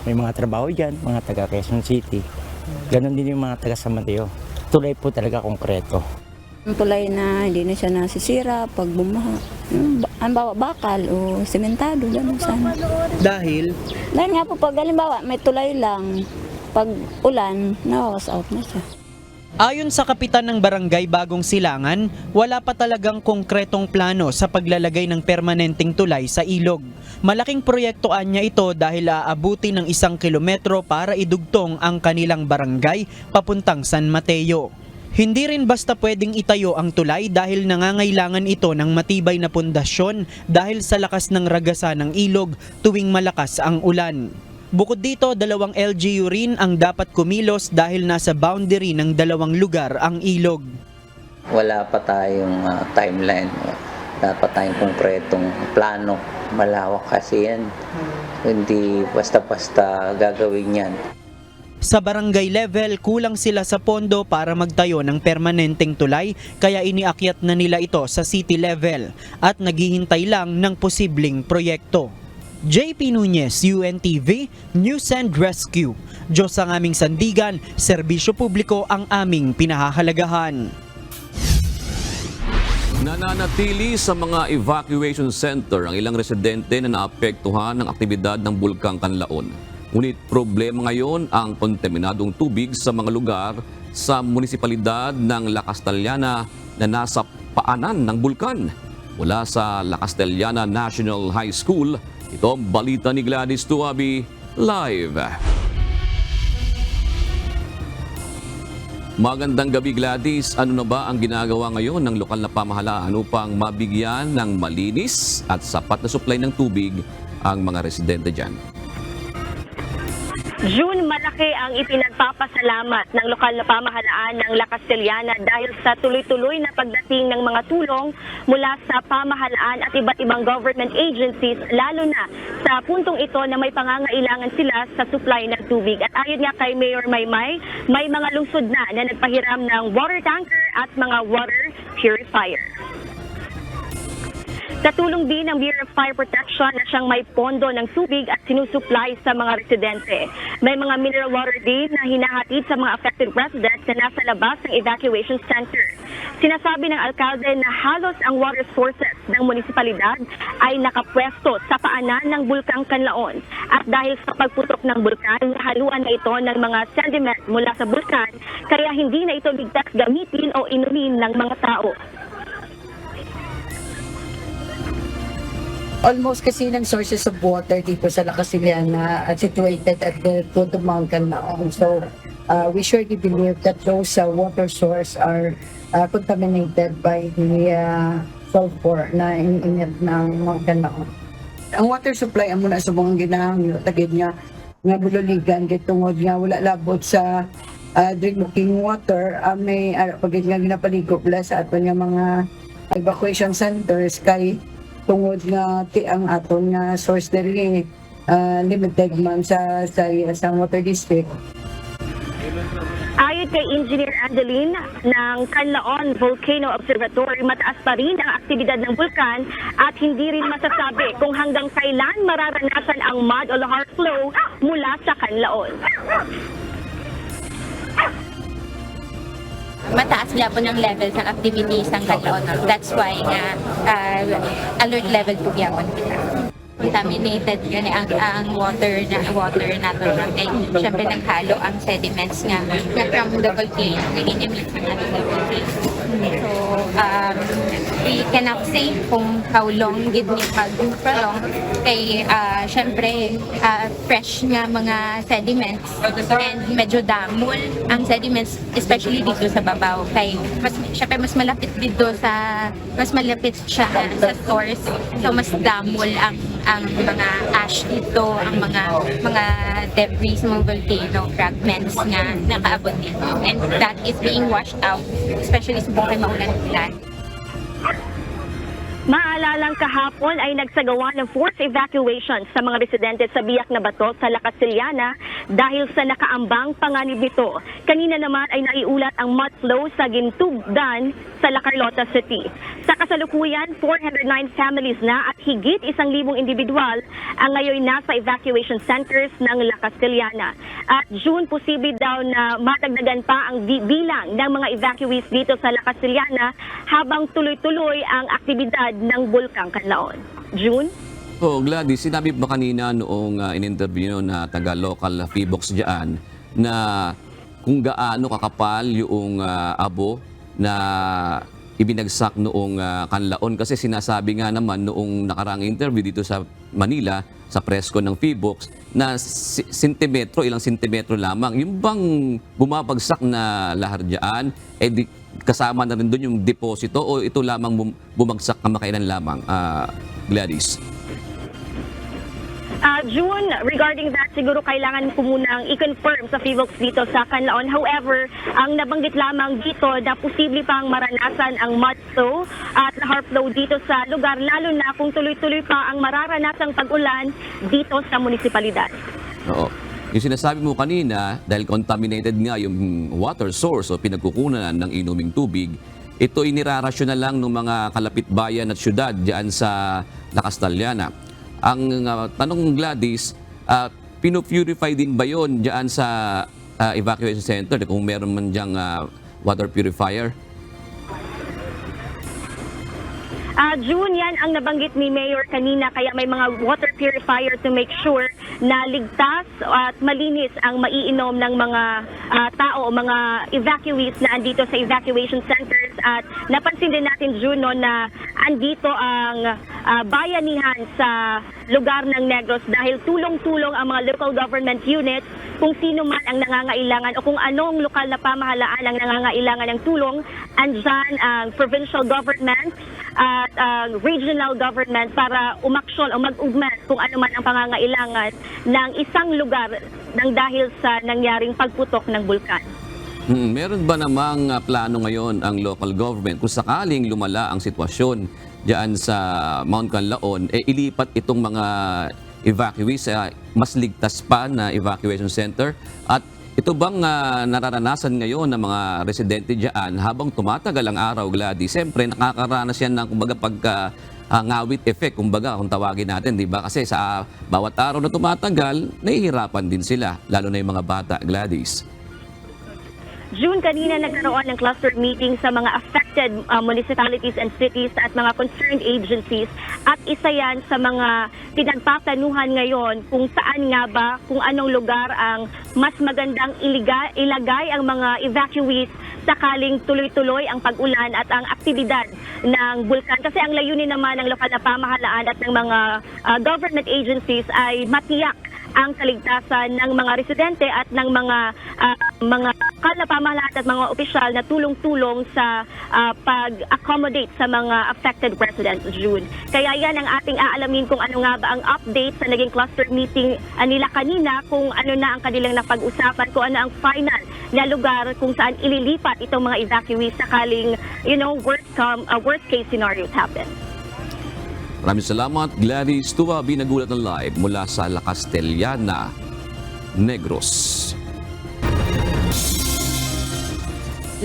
May mga trabaho dyan, mga taga Quezon City. Ganon din yung mga taga San Mateo. Tulay po talaga konkreto.
Ang tulay na hindi na siya nasisira pag bumaha. Ang bawa bakal o sementado, gano'n sana.
Dahil
nga po pag halimbawa may tulay lang, pag ulan, nawawas out na siya.
Ayon sa kapitan ng barangay Bagong Silangan, wala pa talagang konkretong plano sa paglalagay ng permanenteng tulay sa ilog. Malaking proyektoan niya ito dahil aabuti ng 1 kilometro para idugtong ang kanilang barangay papuntang San Mateo. Hindi rin basta pwedeng itayo ang tulay dahil nangangailangan ito ng matibay na pundasyon dahil sa lakas ng ragasa ng ilog tuwing malakas ang ulan. Bukod dito, 2 LGU rin ang dapat kumilos dahil nasa boundary ng 2 lugar ang ilog.
Wala pa tayong timeline, dapat tayong konkretong plano. Malawak kasi yan, hindi basta-basta gagawin yan.
Sa barangay level, kulang sila sa pondo para magtayo ng permanenteng tulay kaya iniakyat na nila ito sa city level at naghihintay lang ng posibleng proyekto. JP Nunez, UNTV, News and Rescue. Diyos ang aming sandigan, serbisyo publiko ang aming pinahahalagahan.
Nananatili sa mga evacuation center ang ilang residente na naapektuhan ng aktibidad ng Bulkang Kanlaon. Ngunit problema ngayon ang kontaminadong tubig sa mga lugar sa munisipalidad ng La Castellana na nasa paanan ng bulkan. Mula sa La Castellana National High School, ito ang balita ni Gladys Tuabi, live. Magandang gabi Gladys, ano na ba ang ginagawa ngayon ng lokal na pamahalaan upang mabigyan ng malinis at sapat na supply ng tubig ang mga residente dyan?
June, malaki ang ipinagpapasalamat ng lokal na pamahalaan ng La Castellana dahil sa tuloy-tuloy na pagdating ng mga tulong mula sa pamahalaan at iba't ibang government agencies, lalo na sa puntong ito na may pangangailangan sila sa supply ng tubig. At ayon nga kay Mayor Maymay, may mga lungsod na nagpahiram ng water tanker at mga water purifier. Katulong din ng Bureau of Fire Protection na siyang may pondo ng tubig at sinusupply sa mga residente. May mga mineral water din na hinahatid sa mga affected residents na nasa labas ng evacuation center. Sinasabi ng alkalde na halos ang water sources ng munisipalidad ay nakapwesto sa paanan ng Bulkang Kanlaon. At dahil sa pagputok ng bulkan, haluan na ito ng mga sediment mula sa bulkan, kaya hindi na ito ligtas gamitin o inumin ng mga tao.
Almost kasi ng sources of water dito sa La Castellana situated at the foot of Mount Kanlaon. So we surely believe that those water sources are contaminated by the sulfur na iniinit ng Mount Kanlaon. Ang water supply ang muna sa mga ginahangyo, tagid nga buloligan, kitungod nga wala labot sa drinking water, may pagid nga ginapaligo pala sa aton nga mga evacuation centers kay tungod nga ang aton nga source diri limited man sa water district.
Ayon kay Engineer Angeline ng Kanlaon Volcano Observatory, mataas pa rin ang aktibidad ng bulkan at hindi rin masasabi kung hanggang kailan mararanasan ang mud o lahar flow mula sa Kanlaon.
Mataas nga po ng levels ng activities ng Kanlaon. That's why nga alert level po yapon kita. Contaminated yun ang water natin. Eh, syempre naghalo ang sediments nga from the volcano, nag-emit sa ating volcano. So, we cannot say kung how long gid ni pag-prolong kay syempre fresh nga mga sediments and medyo damol ang sediments especially dito sa babaw kay mas malapit siya sa source, so mas damol ang mga ash dito, ang mga debris, mga volcano fragments nga nakaabot dito, and that is being washed out especially sa buong maulan-ulan.
Maalalang kahapon ay nagsagawa ng forced evacuation sa mga residente sa Biak na Bato sa La Castellana dahil sa nakaambang panganib nito. Kanina naman ay naiulat ang mud flow sa Gintugdan sa La Carlota City. Sa kasalukuyan, 409 families na at higit 1,000 individual ang ngayon nasa evacuation centers ng La Castellana. At June, posible daw na matagdagan pa ang bilang ng mga evacuees dito sa La Castellana habang tuloy-tuloy ang aktibidad ng Bulkang Kanlaon. June?
Gladys, sinabi ba kanina noong in-interview na taga-local PBOX dyan na kung gaano kakapal yung abo na ibinagsak noong kanlaon, kasi sinasabi nga naman noong nakarang interview dito sa Manila sa press con ng PHIVOLCS na ilang sentimetro lamang. Yung bang bumabagsak na lahar dyan, kasama na rin doon yung deposito o ito lamang bumagsak kamakailan lamang, Gladys?
June, regarding that, siguro kailangan ko munang i-confirm sa PHIVOLCS dito sa Canlaon. However, ang nabanggit lamang dito na posible pang maranasan ang mud flow at lahar flow dito sa lugar, lalo na kung tuloy-tuloy pa ang mararanasang pag-ulan dito sa munisipalidad.
Oo. Yung sinasabi mo kanina, dahil contaminated nga yung water source o pinagkukunan ng inuming tubig, ito inirarasyon na lang ng mga kalapit bayan at syudad diyan sa La Castellana. Ang tanong, Gladys, pino-purify din ba yun diyan sa evacuation center kung meron man diyang water purifier?
June, yan ang nabanggit ni Mayor kanina, kaya may mga water purifier to make sure na ligtas at malinis ang maiinom ng mga tao o mga evacuees na andito sa evacuation centers. At napansin din natin, June, no, na andito ang bayanihan sa lugar ng Negros dahil tulong-tulong ang mga local government units kung sino man ang nangangailangan o kung anong lokal na pamahalaan ang nangangailangan ng tulong. Andyan ang provincial government at regional government para umaksyon o mag-ugman kung ano man ang pangangailangan ng isang lugar nang dahil sa nangyaring pagputok ng bulkan.
Meron ba namang plano ngayon ang local government kung sakaling lumala ang sitwasyon diyan sa Mount Canlaon, ilipat itong mga evacuees sa mas ligtas pa na evacuation center? At ito bang nararanasan ngayon ng mga residente diyan habang tumatagal ang araw, Gladys? Siyempre, nakakaranas yan ng kumbaga ngawit effect, kumbaga kung tawagin natin, di ba? Kasi sa bawat araw na tumatagal, nahihirapan din sila, lalo na yung mga bata, Gladys.
June, kanina nagkaroon ng cluster meeting sa mga affected municipalities and cities at mga concerned agencies. At isa yan sa mga pinagpatanuhan ngayon kung saan nga ba, kung anong lugar ang mas magandang ilagay ang mga evacuees sakaling tuloy-tuloy ang pag-ulan at ang aktibidad ng bulkan. Kasi ang layunin naman ng lokal na pamahalaan at ng mga government agencies ay matiyak ang kaligtasan ng mga residente at ng mga lokal na pamahalaan at mga opisyal na tulong-tulong sa pag-accommodate sa mga affected residents, June. Kaya yan ang ating aalamin kung ano nga ba ang update sa naging cluster meeting nila kanina, kung ano na ang kanilang napag-usapan, kung ano ang final na lugar kung saan ililipat itong mga evacuees sakaling, worst case scenarios happen.
Maraming salamat, Gladys Tuwa, binagulat ng live mula sa La Castellana, Negros.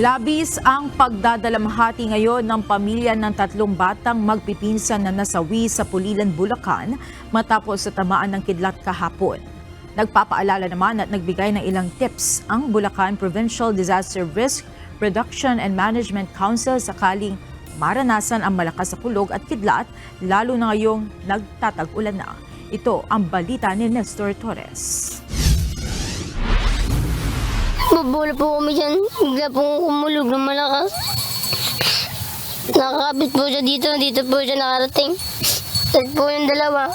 Labis ang pagdadalamhati ngayon ng pamilya ng 3 batang magpipinsan na nasawi sa Pulilan, Bulacan matapos sa tamaan ng kidlat kahapon. Nagpapaalala naman at nagbigay ng ilang tips ang Bulacan Provincial Disaster Risk Reduction and Management Council sakaling maranasan ang malakas na kulog at kidlat, lalo na ngayong nagtatag-ulan na. Ito ang balita ni Nestor Torres.
Babula po kami dyan. Bigla po kumulog ng malakas. Nakakapit po siya dito po siya nakarating. Tapos po yung dalawa,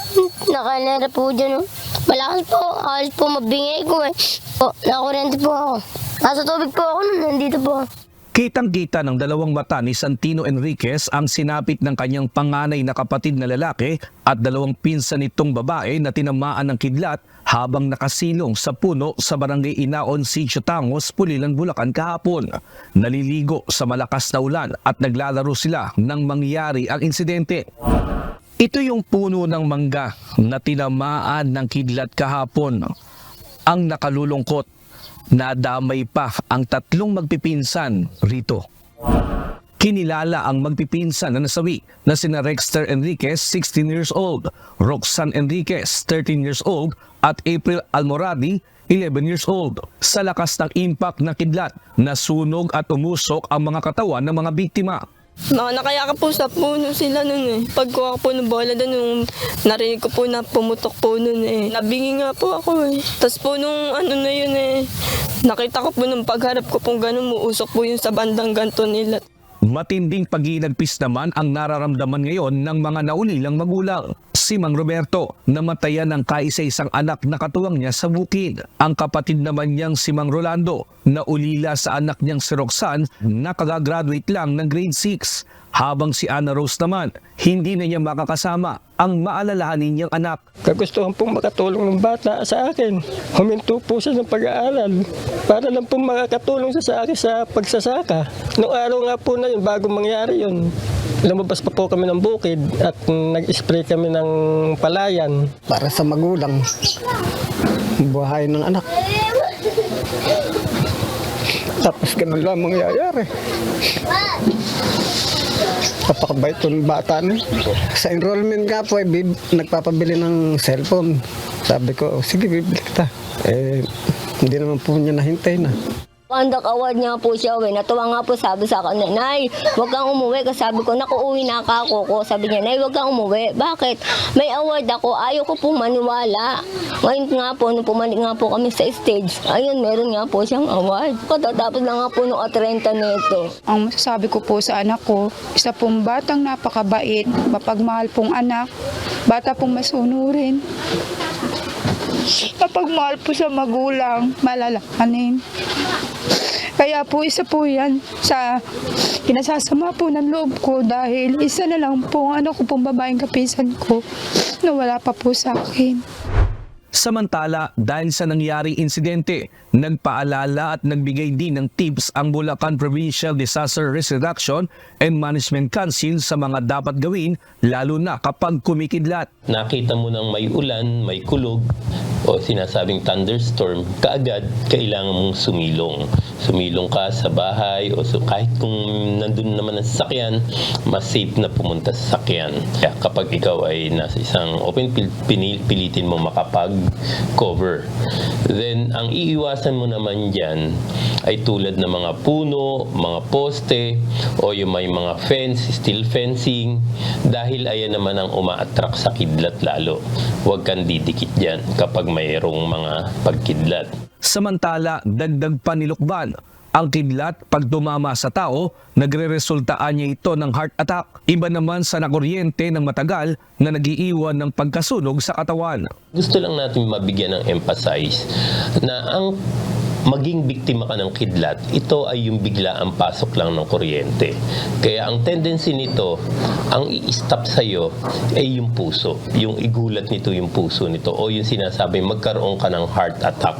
nakalera po dyan. Malakas po, alis po mabingay ko eh. Nakurente po ako. Nasa tubig po ako nun, nandito po.
Kitang-kita ng dalawang mata ni Santino Enriquez ang sinapit ng kanyang panganay na kapatid na lalaki at 2 pinsan nitong babae na tinamaan ng kidlat habang nakasilong sa puno sa barangay Inaon, Sitio Tangos, Pulilan, Bulacan kahapon. Naliligo sa malakas na ulan at naglalaro sila nang mangyari ang insidente. Ito yung puno ng mangga na tinamaan ng kidlat kahapon. Ang nakalulungkot, nadamay pa ang 3 magpipinsan rito. Kinilala ang magpipinsan na nasawi na sina Rexter Enriquez, 16 years old, Roxanne Enriquez, 13 years old, at April Almoradi, 11 years old. Sa lakas ng impact ng kidlat, nasunog at umusok ang mga katawan ng mga biktima.
Nakayakap po sa puno sila nun eh. Pagkuha ko po ng bola doon, nung narinig ko po na pumutok po nun eh. Nabingi nga po ako eh. Tapos po nung ano na yun eh, nakita ko po nung pagharap ko pong ganun, muusok po yun sa bandang ganto nila.
Matinding paginagpis naman ang nararamdaman ngayon ng mga naulilang magulang. Si Mang Roberto, namatayan ng kaisa-isang anak na katuwang niya sa bukid. Ang kapatid naman niyang si Mang Rolando, naulila sa anak niyang si Roxanne na kagagraduate lang ng grade 6. Habang si Ana Rose naman, hindi na niya makakasama ang maalalahanin niyang anak.
Kagustuhan pong makatulong ng bata sa akin. Huminto po siya ng pag-aaral para lang pong makakatulong siya sa akin sa pagsasaka. Noong araw nga po na yun, bago mangyari yun, lumabas pa po kami ng bukid at nag-spray kami ng palayan.
Para sa magulang, buhay ng anak. Tapos ganun lang mangyayari. Kapakabait yung bata niya. Sa enrollment nga po, nagpapabili ng cellphone. Sabi ko, sige, bibili kita. Hindi naman po niya nahintay na.
Conduct award niya po siya, natuwa nga po, sabi sa akin, Nay, huwag kang umuwi. Kasi sabi ko, naku, uwi na ako. Sabi niya, Nay, huwag kang umuwi. Bakit? May award ako, ayaw ko pong maniwala. Ngayon nga po, nung pumalik nga po kami sa stage, ayun, meron nga po siyang award. Katatapos lang nga po nung 30 nito.
Ang masasabi ko po sa anak ko, isa pong batang napakabait, mapagmahal pong anak, bata pong masunurin. Mapagmahal po sa magulang, malalakanin. Kaya po isa po yan sa pinasasama po ng loob ko dahil isa na lang po ang ano ko pong babaeng kapisan ko na wala pa po sa akin.
Samantala, dahil sa nangyaring insidente, nagpaalala at nagbigay din ng tips ang Bulacan Provincial Disaster Risk Reduction and Management Council sa mga dapat gawin, lalo na kapag kumikidlat.
Nakita mo nang may ulan, may kulog, o sinasabing thunderstorm, kaagad kailangan mong sumilong. Sumilong ka sa bahay o kahit kung nandun naman ang sasakyan, mas safe na pumunta sa sasakyan. Kaya kapag ikaw ay nasa isang open field, pilitin mo makapag-cover. Then, ang iiwasan mo naman dyan ay tulad ng mga puno, mga poste, o yung may mga fence, steel fencing, dahil ayan naman ang uma-attract sa kidlat lalo. Huwag kang didikit dyan kapag mayroong mga pagkidlat.
Samantala, dagdag pa ni Lukban, ang kidlat pag tumama sa tao, nagre-resultaan niya ito ng heart attack. Iba naman sa nakuryente ng matagal na nagiiwan ng pagkasunog sa katawan.
Gusto lang natin mabigyan ng emphasize na ang maging biktima ka ng kidlat, ito ay yung bigla ang pasok lang ng kuryente. Kaya ang tendency nito, ang i-stop sa'yo ay yung puso. Yung igulat nito yung puso nito o yung sinasabi magkaroon ka ng heart attack.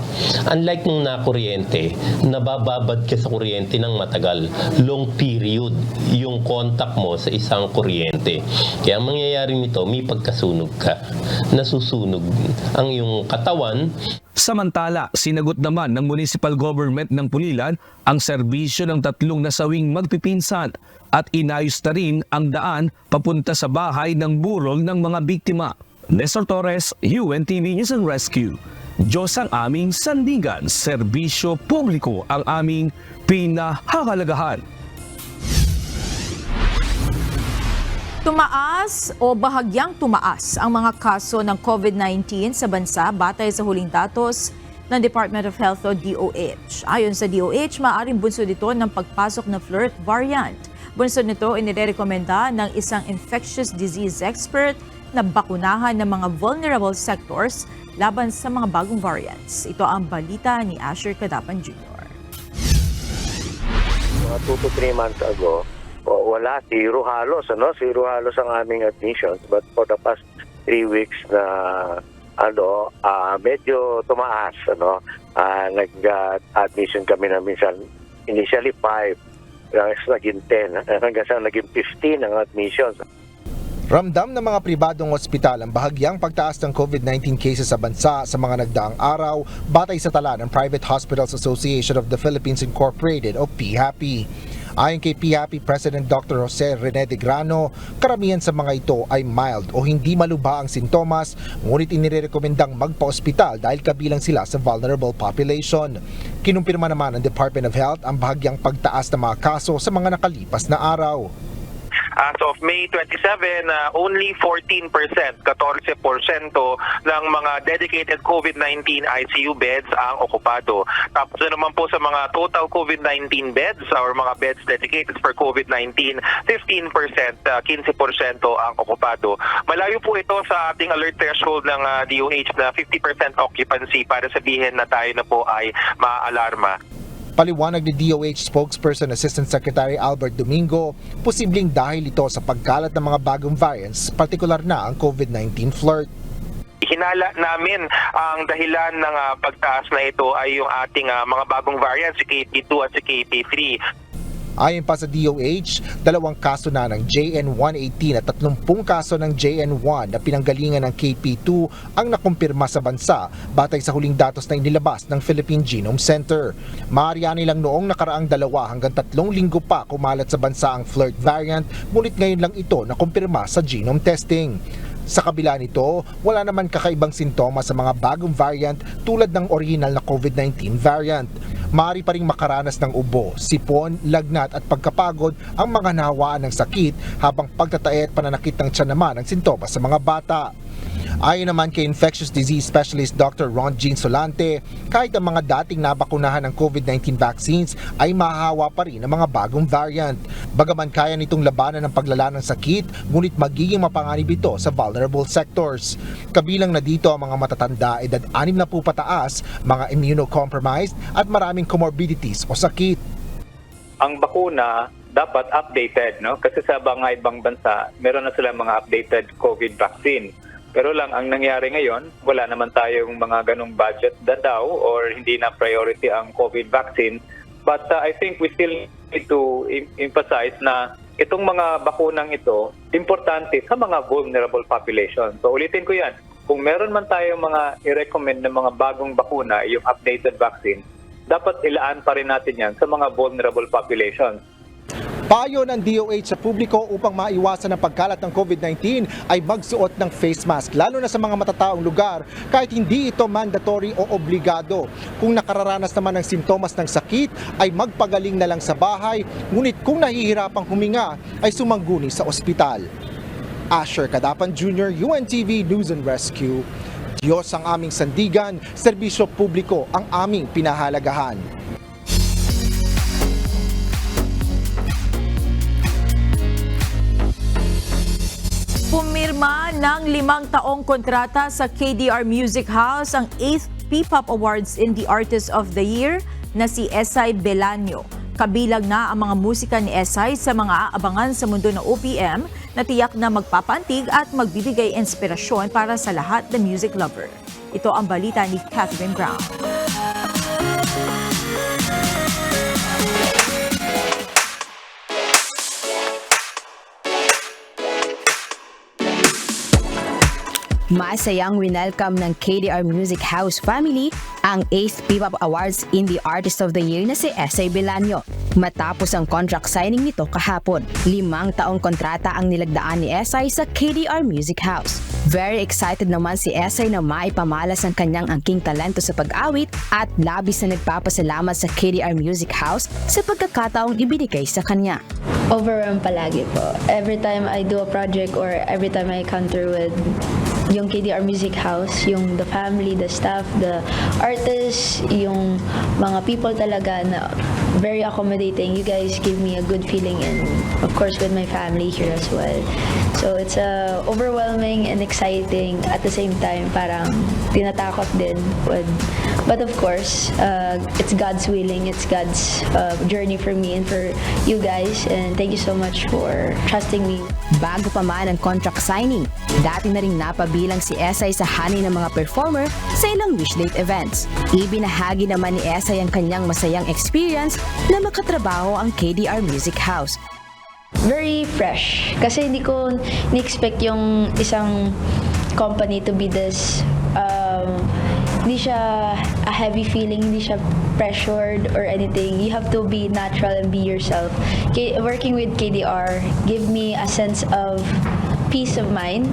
Unlike nung nakuryente, nabababad ka sa kuryente ng matagal, long period, yung contact mo sa isang kuryente. Kaya ang mangyayari nito, may pagkasunog ka. Nasusunog ang iyong katawan.
Samantala, sinagot naman ng municipal government ng Pulilan ang serbisyo ng 3 nasawing magpipinsan at inayos na rin ang daan papunta sa bahay ng burol ng mga biktima. Nestor Torres, UNTV News and Rescue. Diyos ang aming sandigan, serbisyo publiko ang aming pinahahalagahan.
Tumaas o bahagyang tumaas ang mga kaso ng COVID-19 sa bansa batay sa huling datos ng Department of Health o DOH. Ayon sa DOH, maaaring bunsod ito ng pagpasok ng flirt variant. Bunsod nito inirekomenda ng isang infectious disease expert na bakunahan ng mga vulnerable sectors laban sa mga bagong variants. Ito ang balita ni Asher Cadapan Jr.
Mga 2 to 3 months ago, wala, zero halos ang aming admissions. But for the past 3 weeks na medyo tumaas, nag-admission kami na minsan, initially 5, naging 10, hanggang sa naging 15 ang admissions.
Ramdam ng mga pribadong ospital ang bahagyang pagtaas ng COVID-19 cases sa bansa sa mga nagdaang araw batay sa tala ng Private Hospitals Association of the Philippines Incorporated o PHAPI. Ayon kay PHAPI President Dr. Jose Rene de Grano, karamihan sa mga ito ay mild o hindi malubha ang sintomas, ngunit inirekomendang magpa-ospital dahil kabilang sila sa vulnerable population. Kinumpirma naman ng Department of Health ang bahagyang pagtaas ng mga kaso sa mga nakalipas na araw.
As of May 27, only 14%, 14% ng mga dedicated COVID-19 ICU beds ang okupado. Tapos naman po sa mga total COVID-19 beds or mga beds dedicated for COVID-19, 15%, 15% ang okupado. Malayo po ito sa ating alert threshold ng DOH na 50% occupancy para sabihin na tayo na po ay maaalarma.
Paliwanag ni DOH spokesperson Assistant Secretary Albert Domingo, posibleng dahil ito sa pagkalat ng mga bagong variants, partikular na ang COVID-19 flirt.
Hinala namin ang dahilan ng pagtaas na ito ay yung ating mga bagong variants, si KP2 at si KP3.
Ayon pa sa DOH, 2 kaso na ng JN118 at 30 kaso ng JN1 na pinanggalingan ng KP2 ang nakumpirma sa bansa batay sa huling datos na inilabas ng Philippine Genome Center. Maaari nilang noong nakaraang 2 hanggang 3 linggo pa kumalat sa bansa ang flirt variant, ngunit ngayon lang ito nakumpirma sa genome testing. Sa kabila nito, wala naman kakaibang sintomas sa mga bagong variant tulad ng original na COVID-19 variant. Maaari pa ring makaranas ng ubo, sipon, lagnat at pagkapagod ang mga nahawaan ng sakit habang pagtatae at pananakit ng tiyan naman ang sintomas sa mga bata. Ayon naman kay Infectious Disease Specialist Dr. Ron Jean Solante, kahit ang mga dating nabakunahan ng COVID-19 vaccines ay mahahawa pa rin ng mga bagong variant. Bagaman kaya nitong labanan ng paglala ng sakit, ngunit magiging mapanganib ito sa vulnerable sectors. Kabilang na dito ang mga matatanda edad 60 pataas, mga immunocompromised at maraming comorbidities o sakit.
Ang bakuna dapat updated, no? Kasi sa mga ibang bansa, meron na sila mga updated COVID vaccine. Pero lang, ang nangyari ngayon, wala naman tayong mga ganong budget daw or hindi na priority ang COVID vaccine. But I think we still need to emphasize na itong mga bakunang ito, importante sa mga vulnerable population. So ulitin ko yan, kung meron man tayong mga i-recommend na mga bagong bakuna, yung updated vaccine, dapat ilaan pa rin natin yan sa mga vulnerable populations.
Payo ng DOH sa publiko upang maiwasan ang pagkalat ng COVID-19 ay magsuot ng face mask, lalo na sa mga matataong lugar, kahit hindi ito mandatory o obligado. Kung nakararanas naman ng simptomas ng sakit, ay magpagaling na lang sa bahay, ngunit kung nahihirapang huminga, ay sumangguni sa ospital. Asher Cadapan Jr., UNTV News and Rescue. Diyos ang aming sandigan, serbisyo publiko ang aming pinahalagahan.
Pumirma ng 5 taong kontrata sa KDR Music House ang 8th P-Pop Awards Indie Artist of the Year na si Esay Belanio. Kabilang na ang mga musika ni Esay sa mga aabangan sa mundo ng OPM na tiyak na magpapantig at magbibigay inspirasyon para sa lahat ng music lover. Ito ang balita ni Catherine Brown.
Masayang winelcome ng KDR Music House family ang 8th P-Pop Awards Indie Artist of the Year na si Esay Belanio. Matapos ang contract signing nito kahapon, 5 taong kontrata ang nilagdaan ni Esay sa KDR Music House. Very excited naman si Esay na maipamalas ang kanyang angking talento sa pag-awit at labis na nagpapasalamat sa KDR Music House sa pagkakataong ibinigay sa kanya.
Overwhelmed palagi po. Every time I do a project or every time I encounter with yung KDR Music House, yung the family, the staff, the artists, yung mga people talaga na very accommodating. You guys give me a good feeling, and of course with my family here as well. So it's overwhelming and exciting at the same time, parang tinatakot din. But of course, it's God's willing, it's God's journey for me and for you guys, and thank you so much for trusting me.
Bago pa man ang contract signing, dati na ring napabilang si Esay sa hani ng mga performer sa ilang Wishdate events. Ibinahagi naman ni Esay ang kanyang masayang experience na makatrabaho ang KDR Music House.
Very fresh. Kasi hindi ko ni-expect yung isang company to be this, hindi siya a heavy feeling, hindi siya pressured or anything. You have to be natural and be yourself. Working with KDR give me a sense of peace of mind.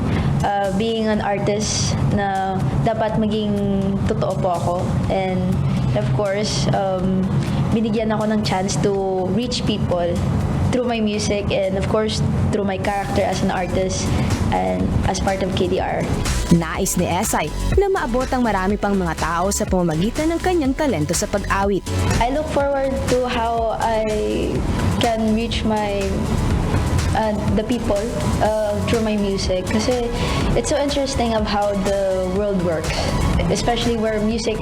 Being an artist na dapat maging totoo po ako. And of course, binigyan ako ng chance to reach people through my music and of course through my character as an artist and as part of KDR.
Nais ni Esay na maabot ang marami pang mga tao sa pamamagitan ng kanyang talento sa pag-awit.
I look forward to how I can reach the people through my music kasi it's so interesting of how the world works, especially where music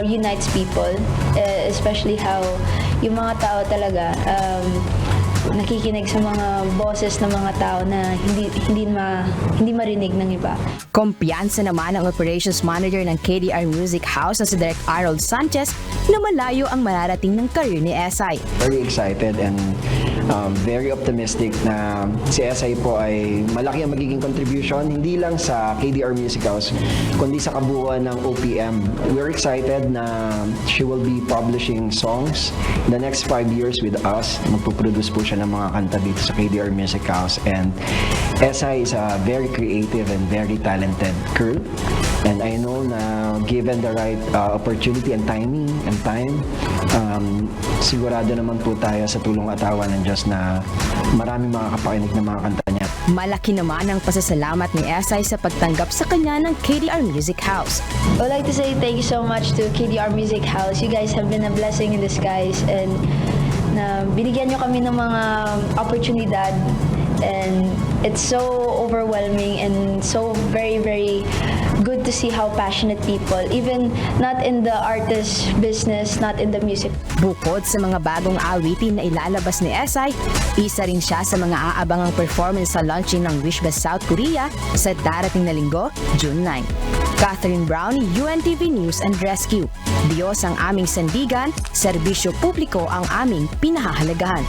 unites people, especially how yung mga tao talaga nakikinig sa mga boses ng mga tao na hindi marinig ng iba.
Kumpiyansa naman ang operations manager ng KDR Music House na si Direk Harold Sanchez na malayo ang mararating ng career ni Esay.
Very excited and very optimistic na si Esay po ay malaki ang magiging contribution hindi lang sa KDR Music House kundi sa kabuuan ng OPM. We're excited na she will be publishing songs the next 5 years with us. Magpo-produce po siya ng mga kanta dito sa KDR Music House, and Esay is a very creative and very talented girl, and I know na given the right opportunity and timing and time, sigurado naman po tayo sa tulong at awa ng Diyos na maraming makakapakinig ng mga kanta niya.
Malaki naman ang pasasalamat ni Esay sa pagtanggap sa kanya ng KDR Music House.
I would like to say thank you so much to KDR Music House. You guys have been a blessing in disguise and na binigyan nyo kami ng mga oportunidad, and it's so overwhelming and so very, very good to see how passionate people, even not in the artist business, not in the music.
Bukod sa mga bagong awitin na ilalabas ni Esay, isa rin siya sa mga aabangang performance sa launching ng Wishbest South Korea sa darating na linggo, June 9. Catherine Brownie, UNTV News and Rescue. Diyos ang aming sandigan, serbisyo publiko ang aming pinahahalagahan.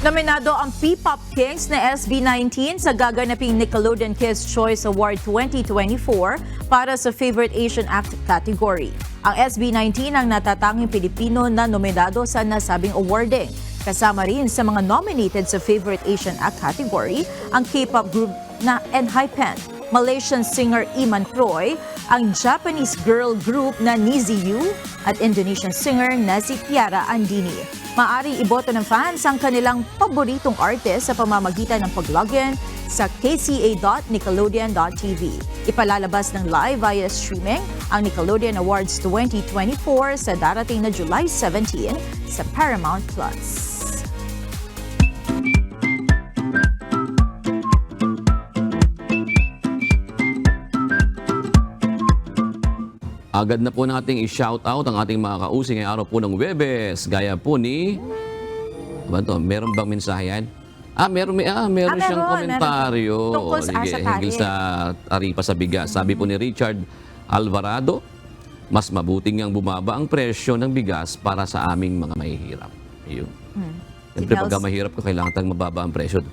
Nominado ang P-Pop Kings na SB19 sa gaganaping Nickelodeon Kids Choice Award 2024 para sa Favorite Asian Act category. Ang SB19 ang natatanging Pilipino na nominado sa nasabing awarding. Kasama rin sa mga nominated sa Favorite Asian Act category ang K-pop group na ENHYPEN, Malaysian singer Iman Troy, ang Japanese girl group na NiziU at Indonesian singer na si Tiara Andini. Maaari iboto ng fans ang kanilang paboritong artist sa pamamagitan ng pag-login sa kca.nickelodeon.tv. Ipalalabas ng live via streaming ang Nickelodeon Awards 2024 sa darating na July 17 sa Paramount Plus.
Agad na po nating i-shout out ang ating mga kausi ngayong araw po ng Huwebes. Gaya po ni... meron bang mensahe yan? Meron siyang komentaryo.
Tungkol sa
Higil sa taripa sa bigas. Sabi po ni Richard Alvarado, mas mabuting ang bumaba ang presyo ng bigas para sa aming mga mahihirap. Ayun. Siyempre, pagka mahirap ka, kailangan tayong mababa ang presyo.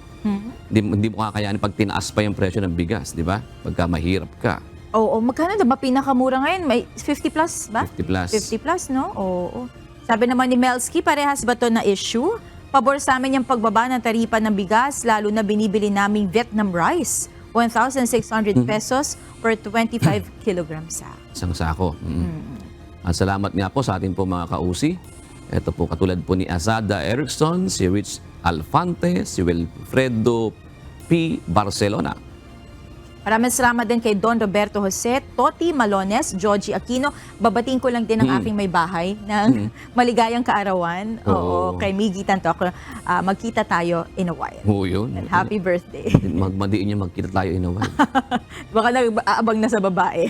Hindi mo kakayanin pag tinaas pa yung presyo ng bigas, di ba? Pagka mahirap ka.
Oo, magkano na ba pinakamura ngayon? May 50 plus ba?
50 plus.
50 plus, no? Oo. Sabi naman ni Melski, parehas ba to na issue? Pabor sa amin yung pagbaba ng taripa ng bigas, lalo na binibili naming Vietnam rice. 1,600 pesos per 25 kilograms sa.
Isang sako. At salamat nga po sa ating po mga kausi. Ito po katulad po ni Azada Erickson, si Rich Alfante, si Wilfredo P. Barcelona.
Maraming salamat din kay Don Roberto Jose, Toti Malones, Georgie Aquino. Babating ko lang din ang aking may bahay ng maligayang kaarawan. Oo, kay Miggy Tanto. Magkita tayo in a while.
Oo, yun.
And happy birthday.
Magmadiin niya magkita tayo in a while.
Baka nag-aabang na sa babae.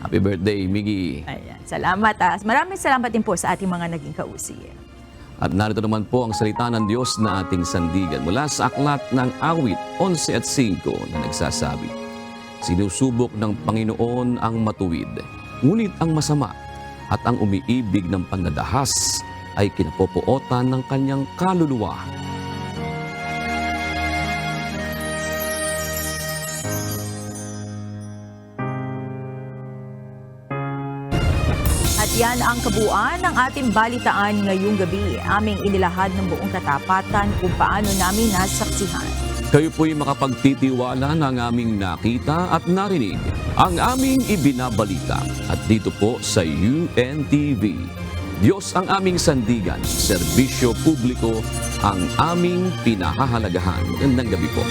Happy birthday, Miggy.
Ayan, salamat. Maraming salamat din po sa ating mga naging kausi.
At narito naman po ang salita ng Diyos na ating sandigan mula sa aklat ng Awit 11:5 na nagsasabi, sinusubok ng Panginoon ang matuwid, ngunit ang masama at ang umiibig ng pandadahas ay kinapopuotan ng kanyang kaluluwa.
At yan ang kabuuan ng ating balitaan ngayong gabi. Aming inilahad ng buong katapatan kung paano namin nasaksihan
kayo po'y makapagtitiwala ng aming nakita at narinig, ang aming ibinabalita. At dito po sa UNTV. Diyos ang aming sandigan, serbisyo publiko ang aming pinahahalagahan. Gandang gabi po.